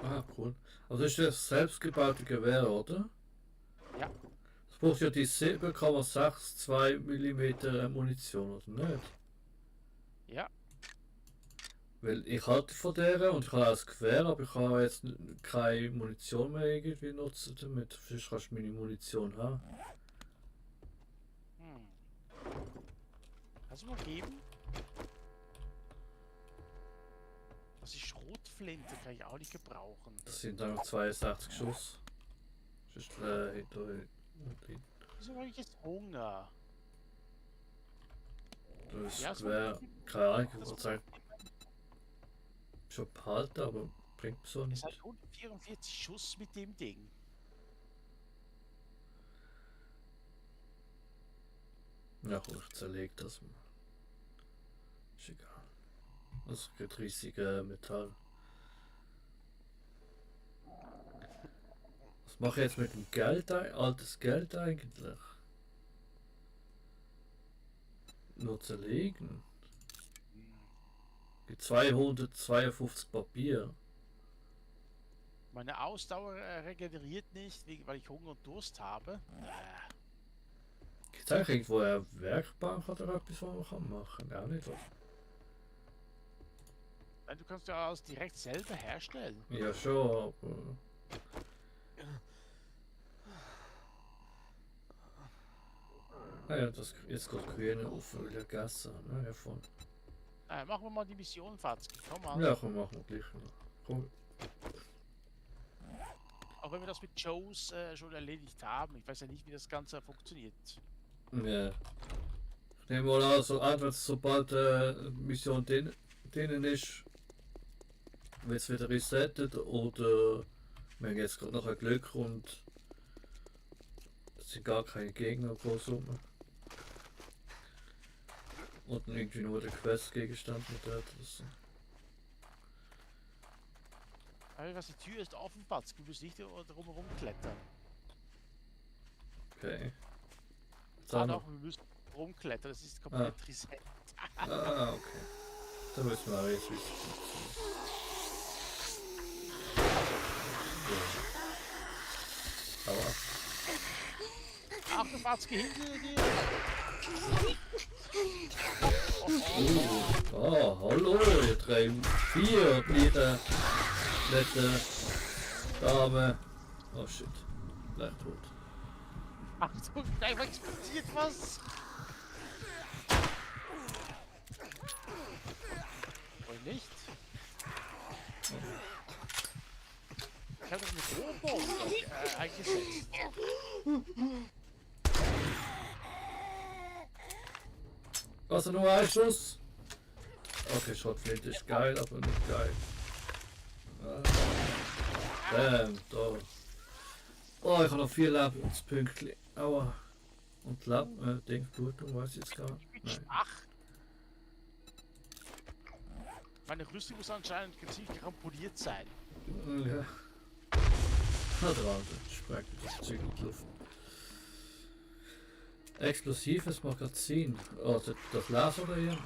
Ah, cool. Also ist das selbstgebaute Gewehr, oder? braucht ja die 7,62 mm Munition, oder nicht? Ja. Weil ich halte von der und ich habe auch das Gewehr, aber ich kann jetzt keine Munition mehr irgendwie nutzen damit. Sonst kannst du meine Munition haben. Kannst du mal geben? Das ist Schrotflinte, kann ich auch nicht gebrauchen. Das sind dann noch 62 Schuss. Sonst hinter. Wieso habe ich jetzt Hunger? Das Ja, so Gewehr, keine Ahnung, ich würde sagen, schon behalten, aber bringt so Es nicht. hat 144 Schuss mit dem Ding. Ja, gut, ich zerlege das mal. Ist egal. Das gibt riesige Metall. Was mache ich jetzt mit dem Geld? Altes Geld eigentlich? Nur zerlegen. Die 252 Papier. Meine Ausdauer regeneriert nicht, weil ich Hunger und Durst habe. Gibt es eigentlich irgendwo eine Werkbank oder etwas, was man machen kann? Auch nicht, oder? Nein, du kannst ja alles direkt selber herstellen. Ja, schon, aber. Naja, das jetzt gerade grüne auf der Gasse, ne? Davon. Machen wir mal die Mission, Fatzki. Komm mal. Ja, komm, machen wir gleich noch. Komm. Auch wenn wir das mit Joes schon erledigt haben. Ich weiß ja nicht, wie das Ganze funktioniert. Ja. Ich nehme mal an, so entweder sobald Mission denen ist, wird es wieder resettet oder wir haben jetzt gerade noch ein Glück und es sind gar keine Gegner groß rum. Und irgendwie nur der Questgegenstand mit der Adresse. Aber was, die Tür ist offen, Fatzki. Du musst nicht drumherum klettern. Okay. Ah, doch, wir müssen rumklettern. Das ist komplett reset. Ah, okay. Dann müssen wir aber jetzt wissen. Aua. Achtung, Fatzki, hinter dir! Oh, hallo, ihr 3, 4 Lieder. Nette Dame. Oh shit. Gleich tot. Achtung, da explodiert was! Oder nicht? Ich habe das mit Rohrbomben eingesetzt. Was nur ein Schuss? Okay, Schrotflinte ist geil, aber nicht geil. Damn, da. Oh, ich habe noch 4 Lebenspunkte. Aua. Und Denkblutung weiß ich jetzt gar nicht. Ich bin Nein. schwach. Meine Rüstung muss anscheinend ziemlich ramponiert sein. Ja. Na dran, sprengt das Zeug in die Luft. Explosives Magazin. Oh, das Laser da hier.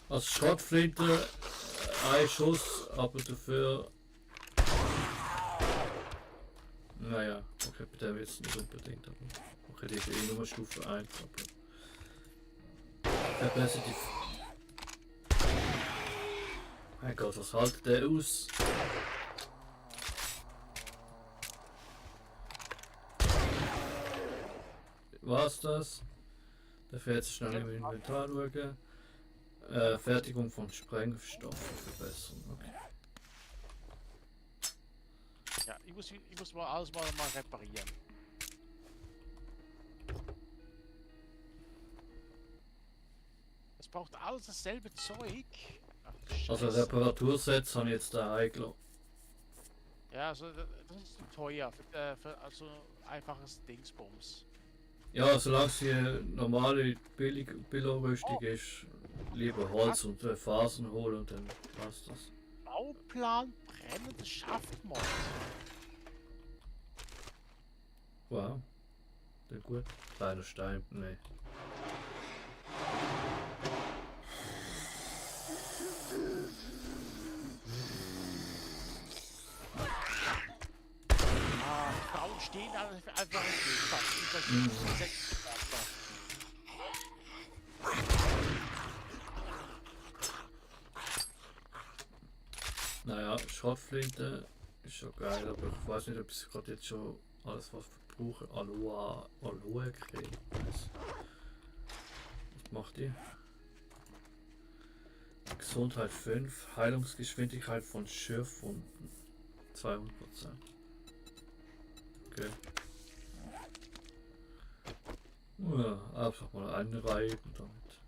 Als Schrotflinte ein Schuss, aber dafür. Naja, okay, bei der jetzt nicht unbedingt, aber. Okay, die ist eh nur Stufe 1, aber. Verbessert die. Mein Gott, was haltet der aus? War's das? Der fährt jetzt schnell im Inventar schauen. Fertigung von Sprengstoffen verbessern. Okay. Ja, ich muss mal alles mal reparieren. Es braucht alles dasselbe Zeug. Ach, Also Scheiße. Reparatursets habe ich jetzt daheim gelassen. Ja, also das ist zu teuer für also einfaches Dingsbums. Ja, solange es hier normale Billo-Rüstung ist, lieber Holz und Fasern holen und dann passt das. Bauplan brennendes Schaftmod. Wow. Dann gut. Kleiner Stein, nee. stehen einfach im Weg. Naja, Schrotflinte ist schon geil, aber ich weiß nicht, ob ich gerade jetzt schon alles was verbrauche. Aloe-Creme. Was macht die? Gesundheit 5, Heilungsgeschwindigkeit von Schürfwunden 200%. Okay. Ja, einfach mal einreiben damit.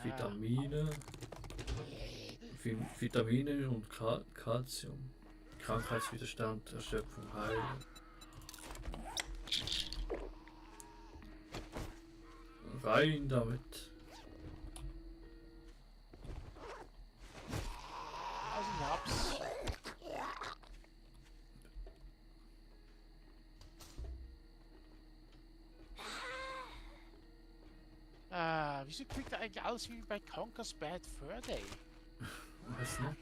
Vitamine. Vitamine und Calcium. Krankheitswiderstand, Erschöpfung heilen. Rein damit. Also ich hab's. Wieso klingt er eigentlich alles wie bei Conker's Bad Fur Day? Weiß nicht.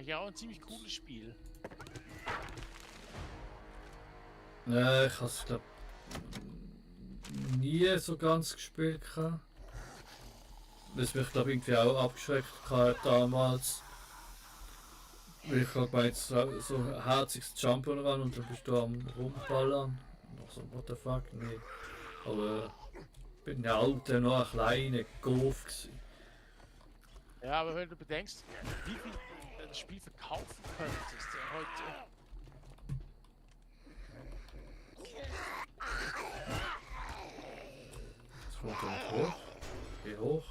Ja, auch ein ziemlich cooles Spiel. Ich hab's glaub nie so ganz gespielt. Das mich glaube irgendwie auch abgeschreckt damals. Weil ich hab gemeint, so ein herziges Jump'n'Run und dann bist du am Rumballern. Und so, what the fuck, nee. Aber ich bin ja alter, noch ein kleiner Golf gewesen. Ja, aber wenn du bedenkst, wie viel das Spiel verkaufen könntest heute. Das kommt dann hoch. Geh hoch.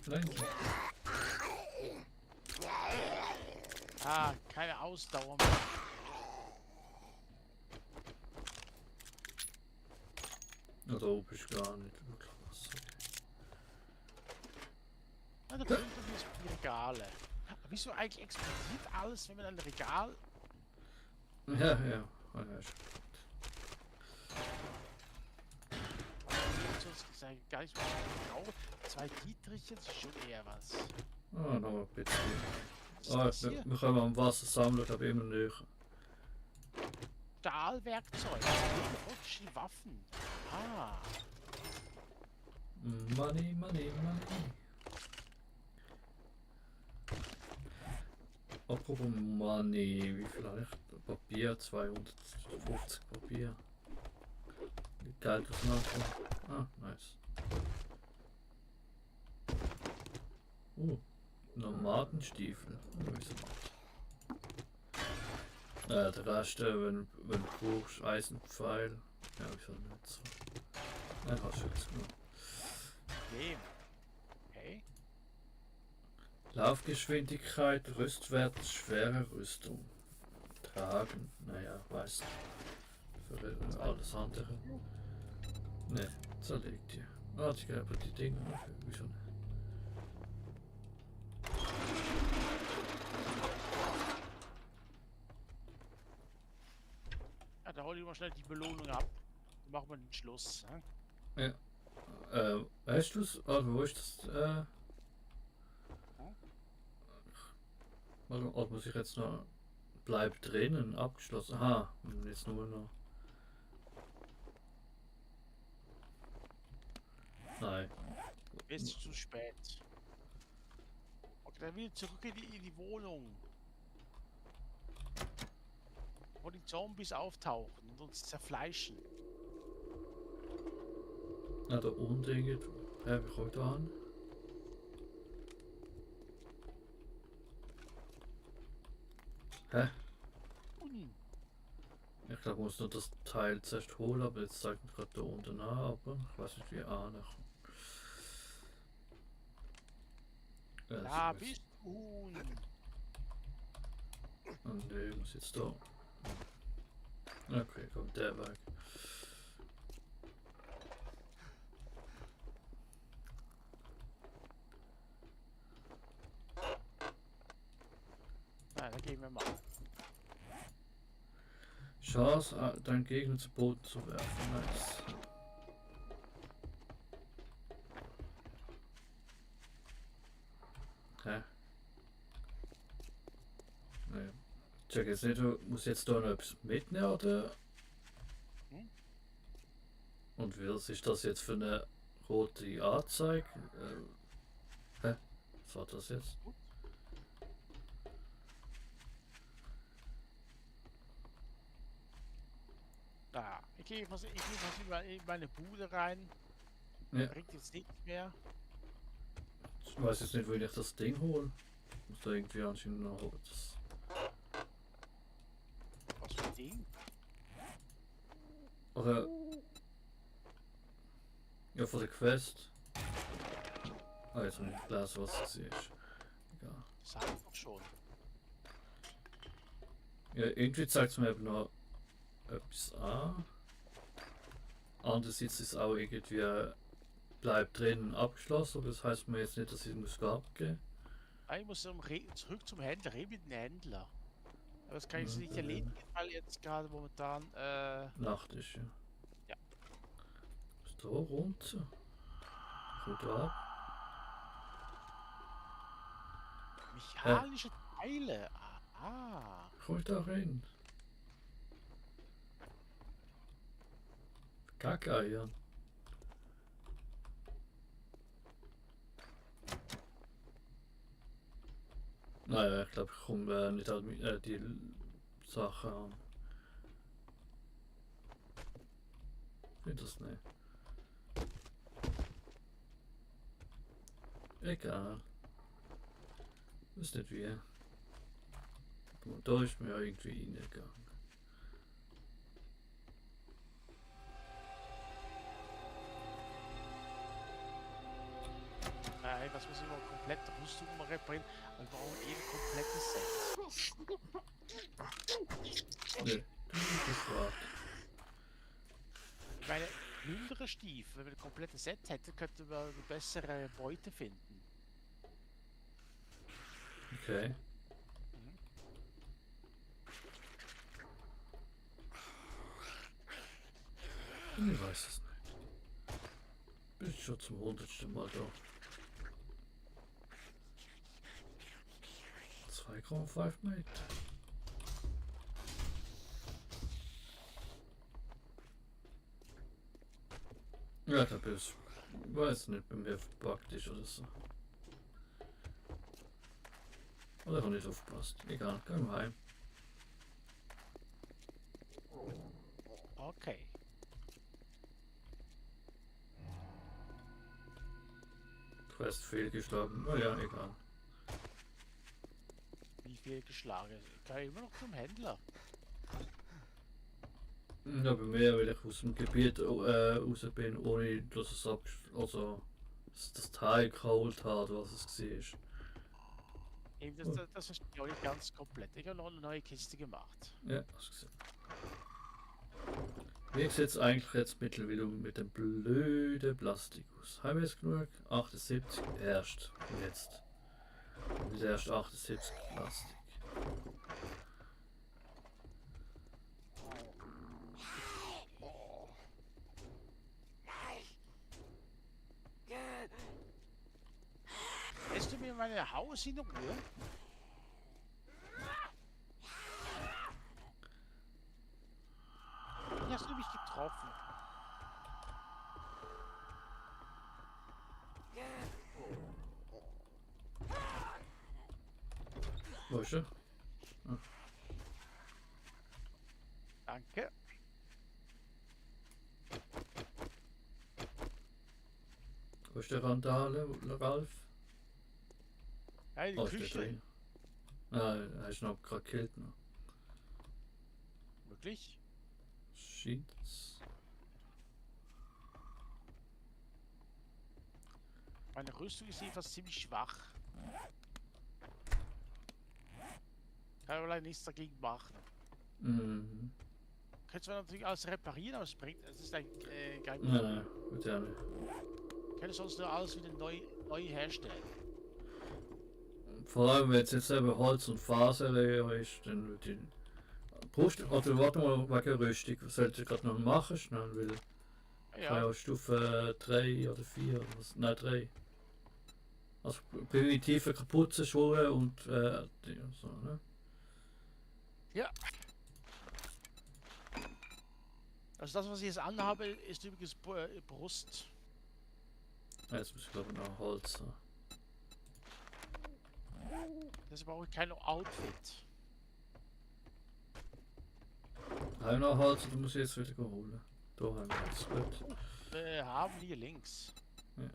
Nein. Keine Ausdauer mehr. Ja, da oben ist gar nicht wirklich was. Ja, da drunter sind die Regale. Aber wieso eigentlich explodiert alles, wenn man ein Regal... Ja, ja. Oh, ja, ist Sonst ist eigentlich gar nicht so genau. 2 Dietriche, das ist schon eher was. ah, noch ein bisschen. Was ist das hier? Wir können am Wasser sammeln, aber immer näher. Stahlwerkzeug. Rutschi Waffen. Ah. Money, money, money. Apropos Money, wie viel habe ich? Papier, 250 Papier. Wie Geld das nachher. Ah, nice. Nomadenstiefel. Der Rest, wenn du brauchst, Eisenpfeil. Ja, wieso nicht so. Ja, hast du jetzt genommen. Okay. Laufgeschwindigkeit, Rüstwert, schwere Rüstung. Tragen, naja, weißt du. Für alles andere. Ne, zerlegt ihr. Warte, ich aber die Dinge. Wieso nicht? Ja, da hol ich mal schnell die Belohnung ab. Dann machen wir den Schluss. Ja. Weißt du's? Also, wo ist das? Ob muss ich jetzt noch. Bleibt drinnen, abgeschlossen. Aha, und jetzt nur noch. Nein. Ist zu spät. Okay, dann wieder zurück in die Wohnung. Wo die Zombies auftauchen und uns zerfleischen. Na, da unten irgendwo. Wie komme ich da an? Hä? Ich glaube, ich muss nur das Teil zuerst holen, aber jetzt zeigt mir gerade da unten an, aber ich weiß nicht wie ankommen. Da bist du. Und ich muss jetzt da. Okay, kommt der weg. Na, dann gehen wir mal. Chance, deinen Gegner zu Boden zu werfen. Nice. Hä? Nee. Check jetzt nicht, du musst jetzt da noch etwas mitnehmen, oder? Hm? Und was ist das jetzt für eine rote Anzeige? Hä? Was war das jetzt? Da, ich gehe was in meine Bude rein. Ja. Bringt jetzt nichts mehr. Ich weiß jetzt nicht, wo ich das Ding hole. Muss da irgendwie anscheinend noch das. Was für ein Ding? Oder. Ja, von der Quest. Ah, jetzt muss ich lesen, was es ist. Egal. Das habe ich doch schon. Ja, irgendwie zeigt es mir eben noch etwas an. Andererseits ist es auch irgendwie bleibt drin abgeschlossen, aber das heißt mir jetzt nicht, dass ich es abgeben Ah, ich muss zurück zum Händler, reden mit dem Händler. Aber das kann ich jetzt nicht erledigen, weil jetzt gerade momentan Nacht ist, ja. Ja. Ist da runter? Kommt da ab? mechanische Teile. Ah. Komm ich da rein? Kackeier. Naja, ich glaube, ich komme nicht an die Sachen an. Ich finde das nicht. Egal. Ist nicht wie. Aber da ist mir irgendwie reingegangen. Das muss ich mal komplett Rüstung mal reparieren. Wir brauchen eben komplettes Set. Nee, das war. Ich meine, mindere Stiefel, wenn wir ein komplettes Set hätten, könnten wir eine bessere Beute finden. Okay. Ich weiß es nicht. Bin schon zum 100. Mal da. 2,5 Meter. Ja, ich glaube, ich weiß nicht, bei mir verpackt ist oder so. Oder habe nicht aufgepasst. Egal, gehen wir heim. Okay. Quest fehlgeschlagen. Oh ja, egal. Wie viel geschlagen? Ich kann immer noch zum Händler. Ja, bei mir, weil ich aus dem Gebiet raus bin, ohne dass es das Teil geholt hat, was es war. Eben, das ist ja nicht ganz komplett. Ich habe noch eine neue Kiste gemacht. Ja, hast du gesehen. Wie sieht es eigentlich jetzt mittlerweile mit dem blöden Plastik aus? Haben wir jetzt genug? 78 erst. Und jetzt. Wieder erst 78 Plastik. Lässt du mir meine Haus in Ruhe? Wie hast du mich getroffen? Wo ist er? Danke. Wo ist der Randale, Ralf? Ja, die Oh, Küche. steht drin. Ah, er ist noch gerade gekillt noch. Wirklich? Sheets. Meine Rüstung ist jedenfalls ziemlich schwach. Kann aber leider nichts dagegen machen. Mhm. Könntest du natürlich alles reparieren, aber es bringt. Es ist ein kein Nein, gut, ja nicht. Könntest sonst nur alles wieder neu herstellen. Vor allem, wenn es jetzt eben Holz und Faser ist, dann würde ich Brust, oder warte mal wegen Rüstung, was sollst du gerade noch machen schnell, weil ich habe Ja, ja Stufe 3 oder 4, oder was, nein 3. Also primitive Kapuzensschuhe und so, ne? ja. Also das, was ich jetzt anhabe, ist übrigens Brust. Jetzt muss ich glaube ich noch Holz haben. Das brauche ich kein Outfit. Habe ich noch Holz oder muss ich jetzt wieder holen? Da haben wir jetzt gut. Wir haben hier links. Ja.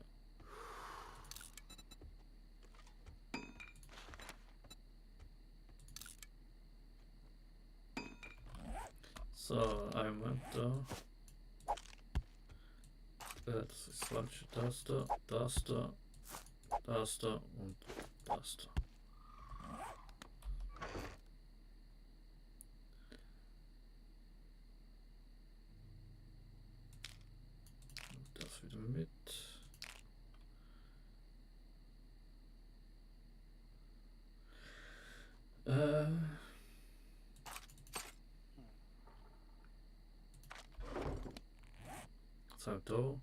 So, einmal da. Das ist das falsche. Das da, das da, das da und das da. Und das wieder mit. So, da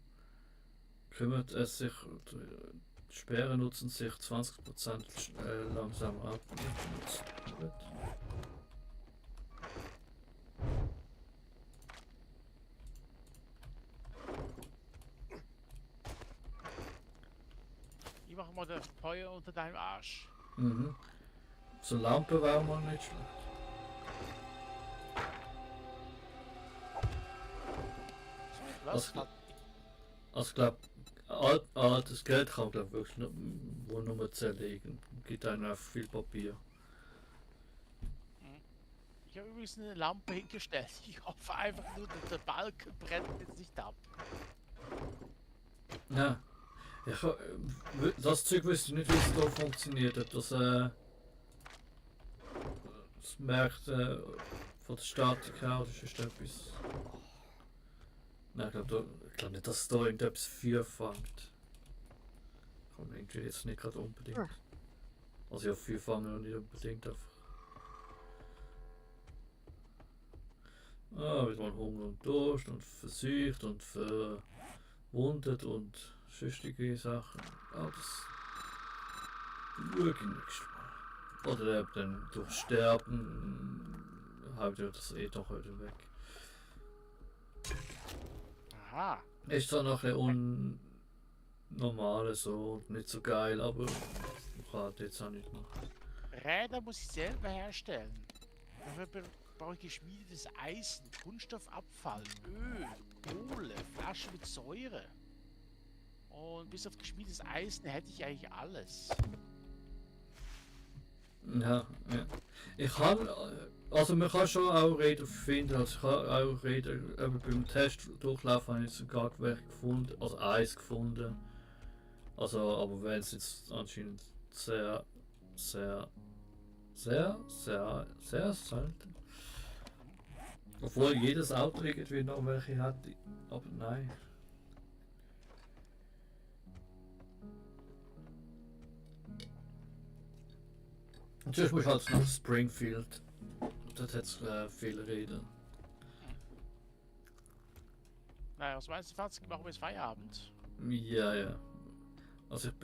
kümmert es sich, die Sperre nutzen sich 20% langsam ab. Gut. Ich mache mal das Feuer unter deinem Arsch. Mhm. So eine Lampe wäre mal nicht schlecht. Was? Also ich glaube, altes Geld kann man glaub, wirklich nur zerlegen. Gibt einem einfach viel Papier. Ich habe übrigens eine Lampe hingestellt. Ich hoffe einfach nur, dass der Balken brennt jetzt nicht ab. Ja. Das Zeug wüsste ich nicht, wie es da funktioniert. Ob das, das merkt von der Statik her oder ist etwas. Nein, ich glaube nicht, dass da irgendetwas für fängt. Kann man irgendwie jetzt nicht gerade unbedingt. Also ja, für fangen und nicht unbedingt einfach. Wird man Hunger und Durst und versucht und verwundet und sonstige Sachen. Das schaue ich nächstes Mal. Oder eben dann durch Sterben haut ihr das eh doch wieder weg. Aha. Ist zwar noch ein unnormal so und nicht so geil, aber ich kann jetzt auch nicht machen. Räder muss ich selber herstellen. Dafür brauche ich geschmiedetes Eisen, Kunststoffabfall, Öl, Kohle, Flaschen mit Säure. Und bis auf geschmiedetes Eisen hätte ich eigentlich alles. Ja, ja. Ich kann, also man kann schon auch Räder finden, also ich kann auch Räder, beim Test durchlaufen habe ich sogar welche gefunden, also eins gefunden. Also, aber wenn es jetzt anscheinend sehr selten. Obwohl jedes Auto irgendwie noch welche hat, aber nein. Und sonst muss ich halt nach Springfield. Dort hat es viele Räder. Naja, was meinst du, Fatzke? Machen wir jetzt Feierabend? Ja, ja. Also ich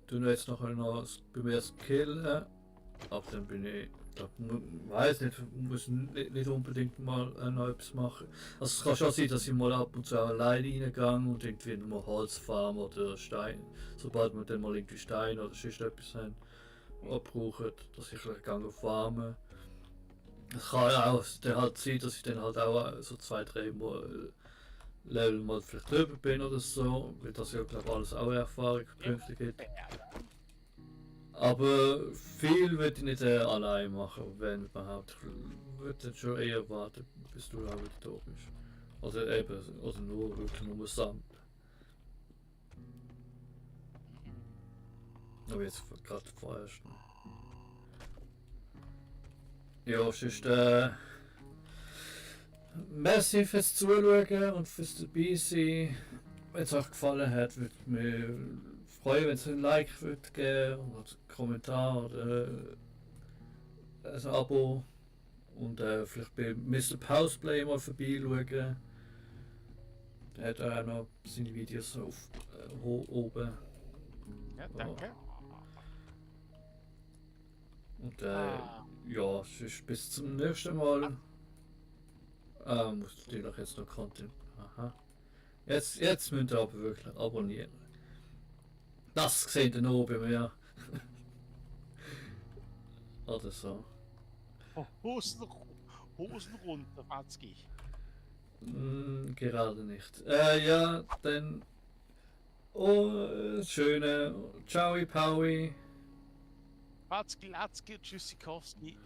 tue jetzt noch beim ersten Killen, aber dann bin ich, weiß nicht, muss nicht unbedingt mal noch etwas machen. Also es kann schon sein, dass ich mal ab und zu auch alleine reingehe und irgendwie mal Holz farmen oder Stein, sobald wir dann mal irgendwie Stein oder sonst etwas haben, brauchen, dass ich gehe farmen. Es kann auch dann halt sein, dass ich dann halt auch so 2-3 Mal Level mal vielleicht drüber bin oder so, weil das ja glaube alles auch Erfahrung künftig gibt. Aber viel würde ich nicht allein machen, wenn überhaupt. Ich würde dann schon eher warten, bis du auch wieder da bist. Oder eben, oder nur wirklich nur Sand. Aber jetzt gerade vorerst noch. Ja, sonst merci fürs Zuschauen und fürs dabei sein. Wenn es euch gefallen hat, würde ich mich freuen, wenn es ein Like würde geben oder einen Kommentar oder ein Abo Und vielleicht bei Mr. Pauseplay mal vorbeischauen. Der hat auch noch seine Videos auf oben. Ja, danke. Und ja, sonst bis zum nächsten Mal. Muss natürlich jetzt noch Content. Aha. Jetzt müsst ihr aber wirklich abonnieren. Das seht ihr noch bei mir. Oder so. Hosen runter, Fatzki. Gerade nicht. Ja, dann. Oh, schöne. Ciao, Paui. Fatzki, Latzki, Tschüssikowski.